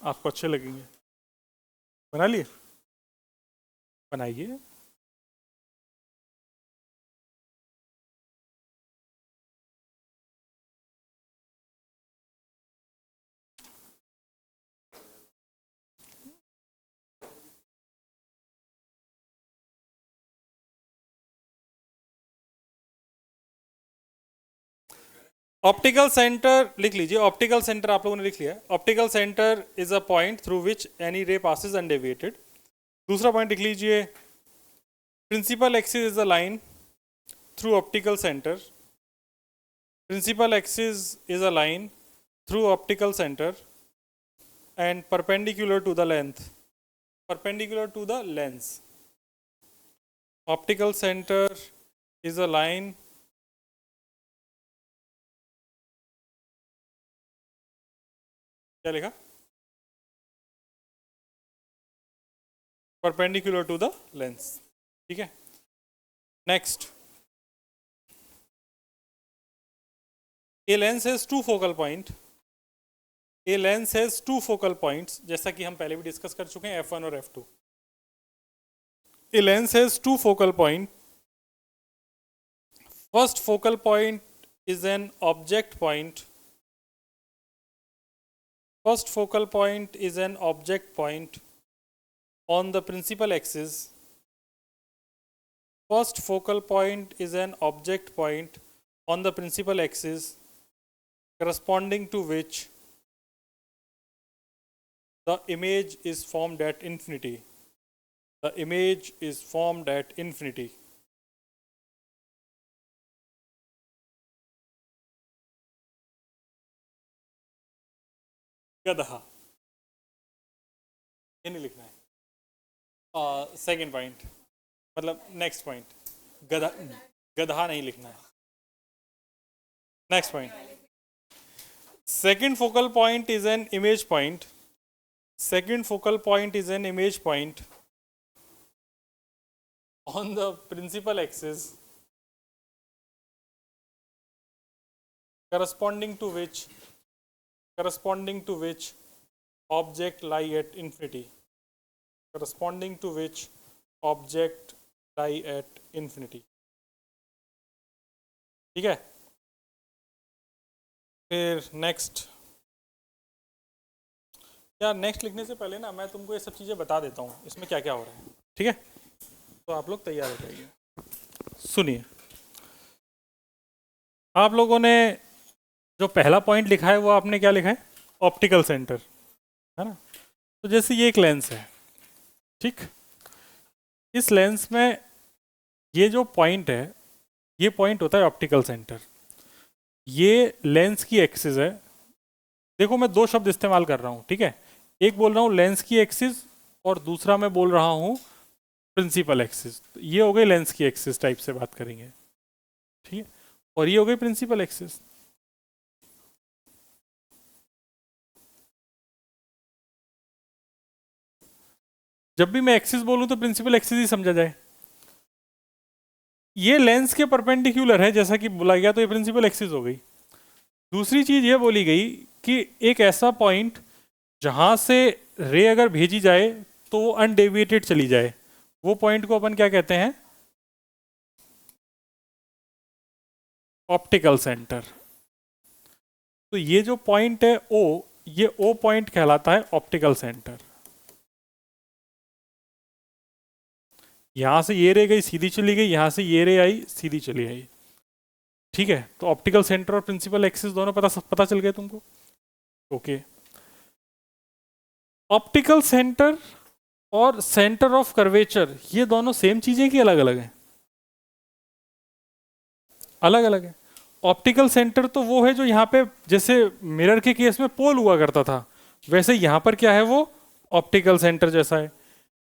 आपको अच्छे लगेंगे। बना लिए? बनाइए। ऑप्टिकल सेंटर लिख लीजिए। ऑप्टिकल सेंटर आप लोगों ने लिख लिया। Optical centre is a point through which any ray passes undeviated. दूसरा पॉइंट लिख लीजिए, principal axis is a line through optical centre. Principal axis is a line through optical centre and perpendicular to the length, perpendicular to the lens. Optical centre is a line क्या लिखा? Perpendicular to the lens. ठीक है, next, a lens has two focal point. A lens has two focal points, जैसा कि हम पहले भी discuss कर चुके हैं, F1 और F2। A lens has two focal point. First focal point is an object point. First focal point is an object point on the principal axis. First focal point is an object point on the principal axis corresponding to which the image is formed at infinity. The image is formed at infinity. गधा, ये नहीं लिखना है। Second point, मतलब next point, गधा, गधा नहीं लिखना है। Next point, second focal point is an image point. Second focal point is an image point on the principal axis corresponding to which object lie at infinity, corresponding to which object lie at infinity। ठीक है, फिर next, यार next लिखने से पहले ना मैं तुमको ये सब चीज़ें बता देता हूँ इसमें क्या क्या हो रहा है। ठीक है, तो आप लोग तैयार हो जाइए। सुनिए, आप लोगों ने जो पहला पॉइंट लिखा है वो आपने क्या लिखा है? ऑप्टिकल सेंटर, है ना। तो जैसे ये एक लेंस है, ठीक, इस लेंस में ये जो पॉइंट है, ये पॉइंट होता है ऑप्टिकल सेंटर। ये लेंस की एक्सिस है। देखो मैं दो शब्द इस्तेमाल कर रहा हूँ, ठीक है। एक बोल रहा हूँ लेंस की एक्सिस और दूसरा मैं बोल रहा हूँ प्रिंसिपल एक्सिस। तो ये हो गई लेंस की एक्सिस टाइप से बात करेंगे, ठीक है, और ये हो गई प्रिंसिपल एक्सिस। जब भी मैं एक्सिस बोलूं तो प्रिंसिपल एक्सिस ही समझा जाए। ये लेंस के परपेंडिकुलर है जैसा कि बोला गया, तो ये प्रिंसिपल एक्सिस हो गई। दूसरी चीज ये बोली गई कि एक ऐसा पॉइंट जहां से रे अगर भेजी जाए तो वो अनडेविएटेड चली जाए, वो पॉइंट को अपन क्या कहते हैं? Optical centre. तो ये जो पॉइंट है ओ, ये ओ पॉइंट कहलाता है ऑप्टिकल सेंटर। यहां से ये रे गई सीधी चली गई, यहां से ये रे आई सीधी चली आई। ठीक है, तो ऑप्टिकल सेंटर और प्रिंसिपल एक्सिस दोनों पता चल गए तुमको? ओके। ऑप्टिकल सेंटर और सेंटर ऑफ कर्वेचर ये दोनों सेम चीजें कि अलग अलग हैं? अलग अलग है। ऑप्टिकल सेंटर तो वो है जो यहाँ पे जैसे मिरर के केस में पोल हुआ करता था, वैसे यहाँ पर क्या है, वो ऑप्टिकल सेंटर जैसा है।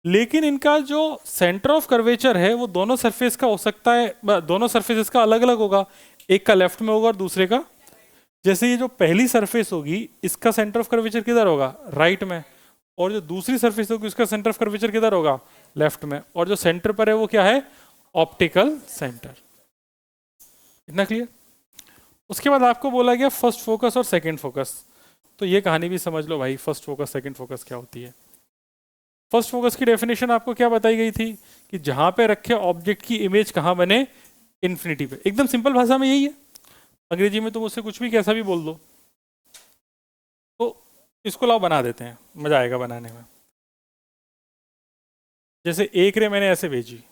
लेकिन इनका जो सेंटर ऑफ कर्वेचर है वो दोनों सरफेस का हो सकता है, दोनों सरफेसेस का अलग अलग होगा। एक का लेफ्ट में होगा और दूसरे का, जैसे ये जो पहली सरफेस होगी इसका सेंटर ऑफ कर्वेचर किधर होगा? राइट में। और जो दूसरी सरफेस होगी उसका सेंटर ऑफ कर्वेचर किधर होगा? लेफ्ट में। और जो सेंटर पर है वो क्या है? Optical centre. इतना क्लियर? उसके बाद आपको बोला गया फर्स्ट फोकस और सेकंड फोकस। तो ये कहानी भी समझ लो भाई, फर्स्ट फोकस सेकंड फोकस क्या होती है। फर्स्ट फोकस की डेफिनेशन आपको क्या बताई गई थी कि जहां पे रखे ऑब्जेक्ट की इमेज कहां बने? इन्फिनिटी पे। एकदम सिंपल भाषा में यही है, अंग्रेजी में तुम उससे कुछ भी कैसा भी बोल दो। तो इसको लाओ बना देते हैं, मजा आएगा बनाने में। जैसे एक रे मैंने ऐसे भेजी,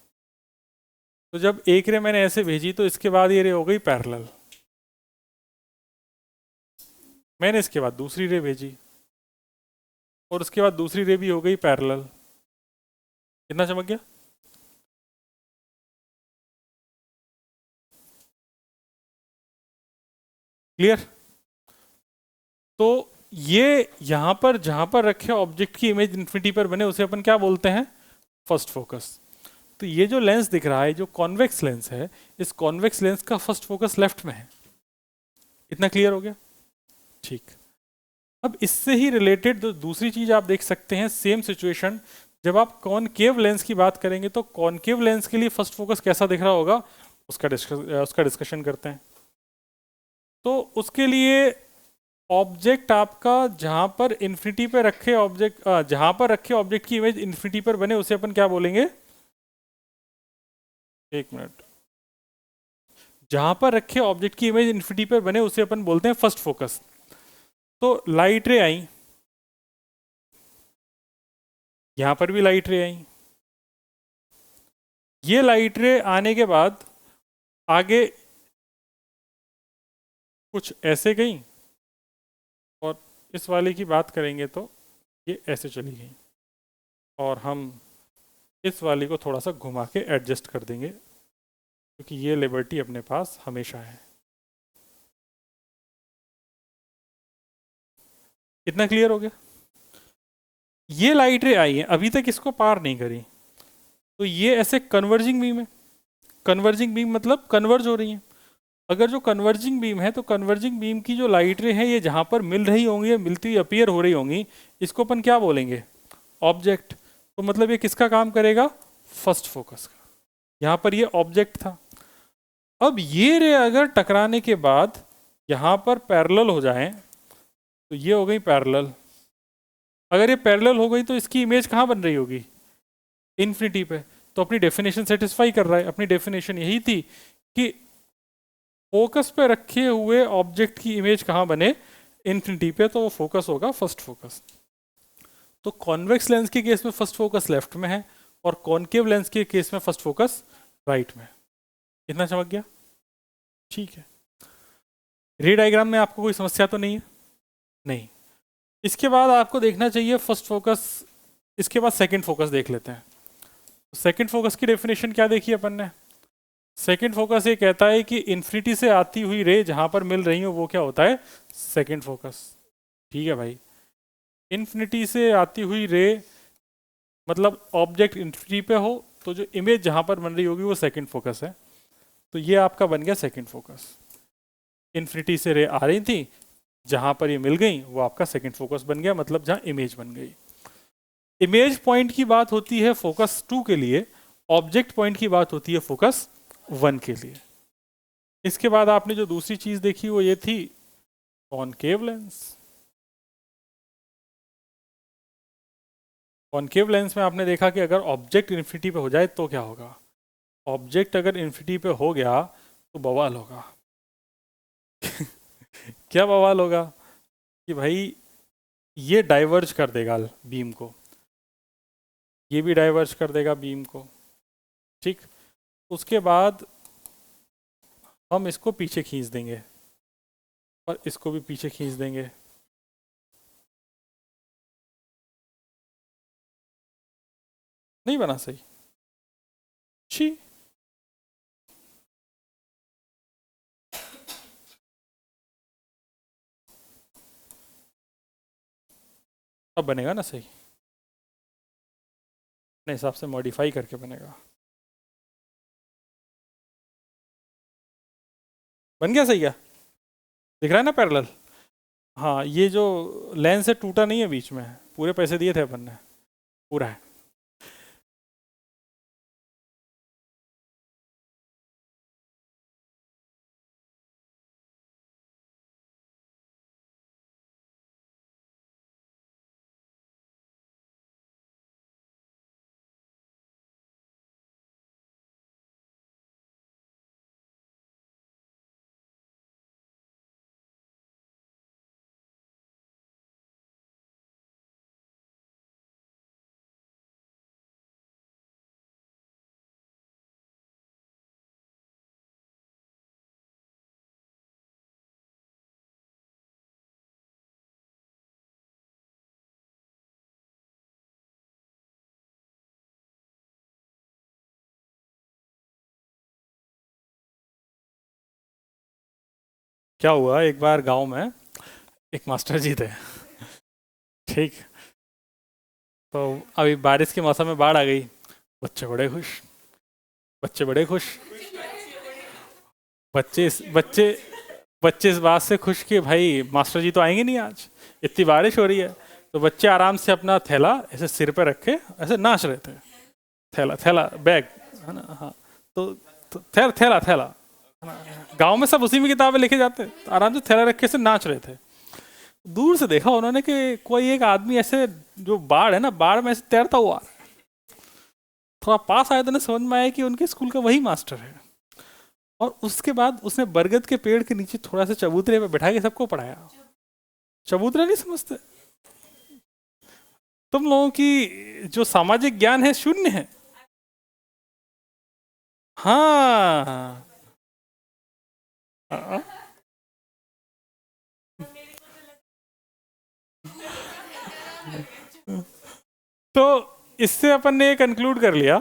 तो जब एक रे मैंने ऐसे भेजी तो इसके बाद ये रे हो गई पैरेलल। मैंने इसके बाद दूसरी रे भेजी और उसके बाद दूसरी रे भी हो गई पैरेलल। कितना चमक गया? क्लियर? तो ये यहां पर जहां पर रखे ऑब्जेक्ट की इमेज इन्फिनिटी पर बने उसे अपन क्या बोलते हैं? First focus. तो ये जो लेंस दिख रहा है, जो कॉन्वेक्स लेंस है, इस कॉन्वेक्स लेंस का फर्स्ट फोकस लेफ्ट में है। इतना क्लियर हो गया? ठीक। अब इससे ही रिलेटेड दूसरी चीज आप देख सकते हैं, सेम सिचुएशन जब आप कॉनकेव लेंस की बात करेंगे तो कॉनकेव लेंस के लिए फर्स्ट फोकस कैसा दिख रहा होगा, उसका डिस्कशन करते हैं। तो उसके लिए ऑब्जेक्ट आपका जहां पर इन्फिनिटी पे रखे ऑब्जेक्ट, जहां पर रखे ऑब्जेक्ट की इमेज इन्फिनिटी पर बने उसे अपन क्या बोलेंगे? एक मिनट। जहां पर रखे ऑब्जेक्ट की इमेज इन्फिनिटी पर बने उसे अपन बोलते हैं फर्स्ट फोकस। तो लाइट रे आई, यहां पर भी लाइट रे आई। ये लाइट रे आने के बाद आगे कुछ ऐसे गई और इस वाले की बात करेंगे तो ये ऐसे चली गई, और हम इस वाली को थोड़ा सा घुमा के एडजस्ट कर देंगे क्योंकि ये लिबर्टी अपने पास हमेशा है। इतना क्लियर हो गया? ये लाइट रे आई है, अभी तक इसको पार नहीं करी, तो ये ऐसे कन्वर्जिंग बीम है। कन्वर्जिंग बीम मतलब कन्वर्ज हो रही है। अगर जो कन्वर्जिंग बीम है तो कन्वर्जिंग बीम की जो लाइट रे है ये जहां पर मिल रही होंगी या मिलती हुई अपीयर हो रही होंगी, इसको अपन क्या बोलेंगे? ऑब्जेक्ट। तो मतलब ये किसका काम करेगा? फर्स्ट फोकस का। यहां पर ये ऑब्जेक्ट था। अब ये रे अगर टकराने के बाद यहां पर पैरेलल हो जाए तो ये हो गई पैरेलल। अगर ये पैरेलल हो गई तो इसकी इमेज कहां बन रही होगी? इन्फिनिटी पे। तो अपनी डेफिनेशन सेटिस्फाई कर रहा है। अपनी डेफिनेशन यही थी कि फोकस पे रखे हुए ऑब्जेक्ट की इमेज कहां बने? इन्फिनिटी पे, तो वो फोकस होगा फर्स्ट फोकस। तो कॉन्वेक्स लेंस के केस में फर्स्ट फोकस लेफ्ट में है और कॉनकेव लेंस के केस में फर्स्ट फोकस राइट में। इतना चमक गया? ठीक है। रे डायग्राम में आपको कोई समस्या तो नहीं है? नहीं। इसके बाद आपको देखना चाहिए फर्स्ट फोकस, इसके बाद सेकंड फोकस देख लेते हैं। सेकंड फोकस की डेफिनेशन क्या देखी अपन ने? सेकंड फोकस ये कहता है कि इन्फिनिटी से आती हुई रे जहां पर मिल रही हो वो क्या होता है? Second focus. ठीक है भाई। इन्फिनिटी से आती हुई रे मतलब ऑब्जेक्ट इन्फिनिटी पे हो तो जो इमेज जहां पर बन रही होगी वो सेकंड फोकस है। तो ये आपका बन गया सेकंड फोकस। इन्फिनिटी से रे आ रही थी, जहां पर ये मिल गई वो आपका सेकंड फोकस बन गया, मतलब जहां इमेज बन गई। इमेज पॉइंट की बात होती है फोकस 2 के लिए, ऑब्जेक्ट पॉइंट की बात होती है फोकस 1 के लिए। इसके बाद आपने जो दूसरी चीज देखी वो ये थी कॉनकेव लेंस। कॉनकेव लेंस में आपने देखा कि अगर ऑब्जेक्ट इन्फिनिटी पे हो जाए तो क्या होगा। ऑब्जेक्ट अगर इन्फिनिटी पे हो गया तो बवाल होगा। क्या बवाल होगा कि भाई ये डाइवर्ज कर देगा बीम को, ये भी डाइवर्ज कर देगा बीम को, ठीक। उसके बाद हम इसको पीछे खींच देंगे और इसको भी पीछे खींच देंगे। नहीं बना सही, छी। अब बनेगा ना सही, अपने हिसाब से मॉडिफाई करके बनेगा। बन गया सही, क्या दिख रहा है ना पैरेलल। हाँ, ये जो लेंस है टूटा नहीं है बीच में, पूरे पैसे दिए थे अपन ने, पूरा है। क्या हुआ, एक बार गांव में एक मास्टर जी थे, ठीक। तो अभी बारिश के मौसम में बाढ़ आ गई, बच्चे बड़े खुश, बच्चे बड़े खुश, बच्चे बच्चे इस बात से खुश कि भाई मास्टर जी तो आएंगे नहीं आज, इतनी बारिश हो रही है। तो बच्चे आराम से अपना थैला ऐसे सिर पे रखे ऐसे नाच रहे थे, थैला थैला बैग है ना, हाँ। तो थैला थैला, गांव में सब उसी में किताबें लेके जाते, तो आराम से थैला रखे से नाच रहे थे। दूर से देखा उन्होंने कि कोई एक आदमी ऐसे, जो बाढ़ है ना, बाढ़ में ऐसे तैरता हुआ, थोड़ा पास आया तो उन्हें समझ में आया कि उनके स्कूल का वही मास्टर है। और उसके बाद उसने बरगद के पेड़ के नीचे थोड़ा सा चबूतरे पे बैठा के सबको पढ़ाया। चबूतरा नहीं समझते तुम लोगों की, जो सामाजिक ज्ञान है शून्य है। हाँ, हाँ। तो इससे अपन ने कंक्लूड कर लिया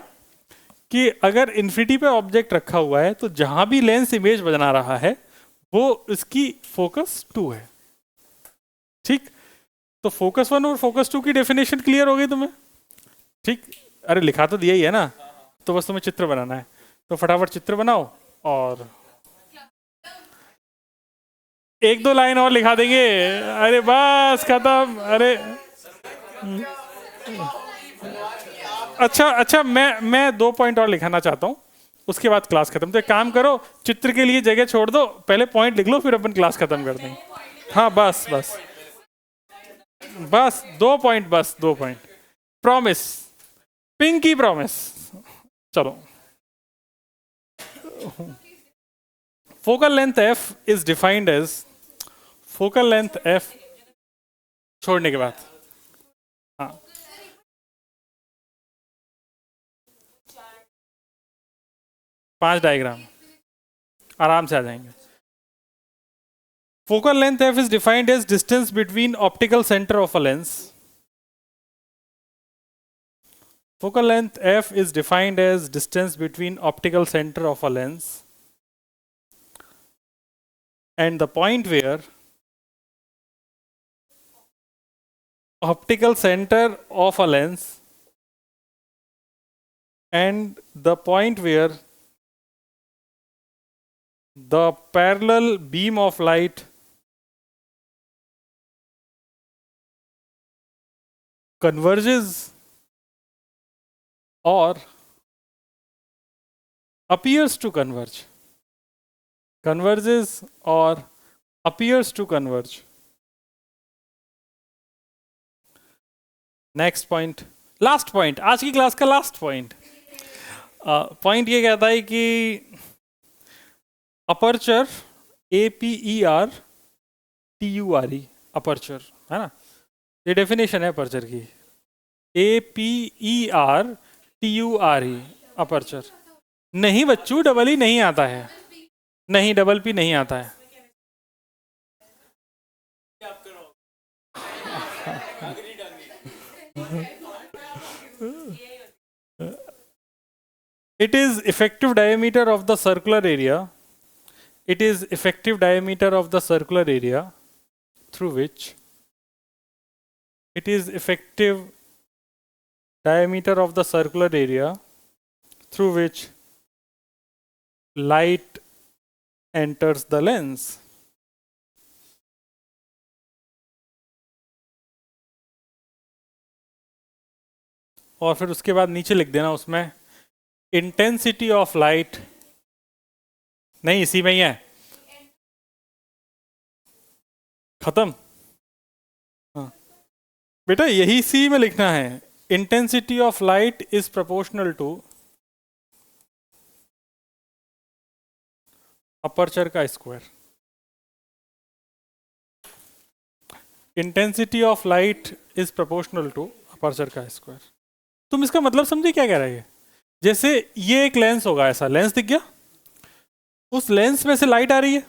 कि अगर इन्फिनिटी पे ऑब्जेक्ट रखा हुआ है तो जहां भी लेंस इमेज बना रहा है वो इसकी फोकस 2 है, ठीक। तो फोकस 1 और फोकस 2 की डेफिनेशन क्लियर हो गई तुम्हें, ठीक। अरे लिखा तो दिया ही है ना, तो बस तुम्हें चित्र बनाना है, तो फटाफट चित्र बनाओ और एक दो लाइन और लिखा देंगे, अरे बस खत्म। अरे अच्छा अच्छा, मैं 2 पॉइंट और लिखाना चाहता हूँ, उसके बाद क्लास खत्म। तो एक काम करो, चित्र के लिए जगह छोड़ दो, पहले पॉइंट लिख लो, फिर अपन क्लास खत्म कर देंगे। हाँ बस बस बस 2 पॉइंट, बस 2 पॉइंट। Promise, pinky promise. चलो, focal length F is defined as, focal length F छोड़ने के बाद, हाँ 5 डायग्राम आराम से आ जाएंगे। Focal length F is defined as distance between optical centre of a lens. Focal length f is defined as distance between optical center of a lens and the point where optical center of a lens and the point where the parallel beam of light converges or appears to converge. Converges or appears to converge. Next point, last point, आज की class का last point. Point ये कहता है कि aperture APERTURE, aperture है ना, ये डेफिनेशन है अपर्चर की, APERTURE अपर्चर। नहीं बच्चू, डबल ई नहीं आता है, नहीं डबल पी नहीं आता है। It is effective diameter of the circular area. It is effective diameter of the circular area through which it is effective diameter of the circular area through which light enters the lens. और फिर उसके बाद नीचे लिख देना उसमें intensity of light, नहीं इसी में ही है, खत्म। हाँ बेटा यही सी में लिखना है, intensity of light is proportional to aperture का square. Intensity of light is proportional to aperture का स्क्वायर। तुम इसका मतलब समझे क्या कह रहा है? जैसे ये एक लेंस होगा, ऐसा लेंस दिख गया, उस लेंस में से लाइट आ रही है,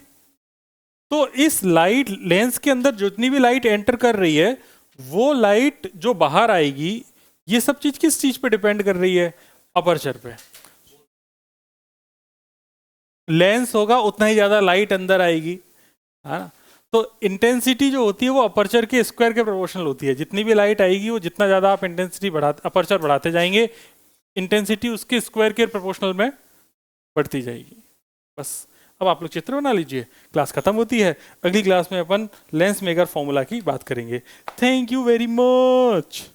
तो इस लाइट लेंस के अंदर जितनी भी लाइट एंटर कर रही है वो लाइट जो बाहर आएगी, ये सब चीज किस चीज पे डिपेंड कर रही है? अपर्चर पे। लेंस होगा उतना ही ज्यादा लाइट अंदर आएगी, है ना। तो इंटेंसिटी जो होती है वो अपर्चर के स्क्वायर के प्रोपोर्शनल होती है। जितनी भी लाइट आएगी वो जितना ज्यादा आप इंटेंसिटी बढ़ाते, अपर्चर बढ़ाते जाएंगे, इंटेंसिटी उसके स्क्वायर के प्रोपोर्शनल में बढ़ती जाएगी। बस अब आप लोग चित्र बना लीजिए, क्लास खत्म होती है। अगली क्लास में अपन लेंस मेकर फॉर्मूला की बात करेंगे। Thank you very much.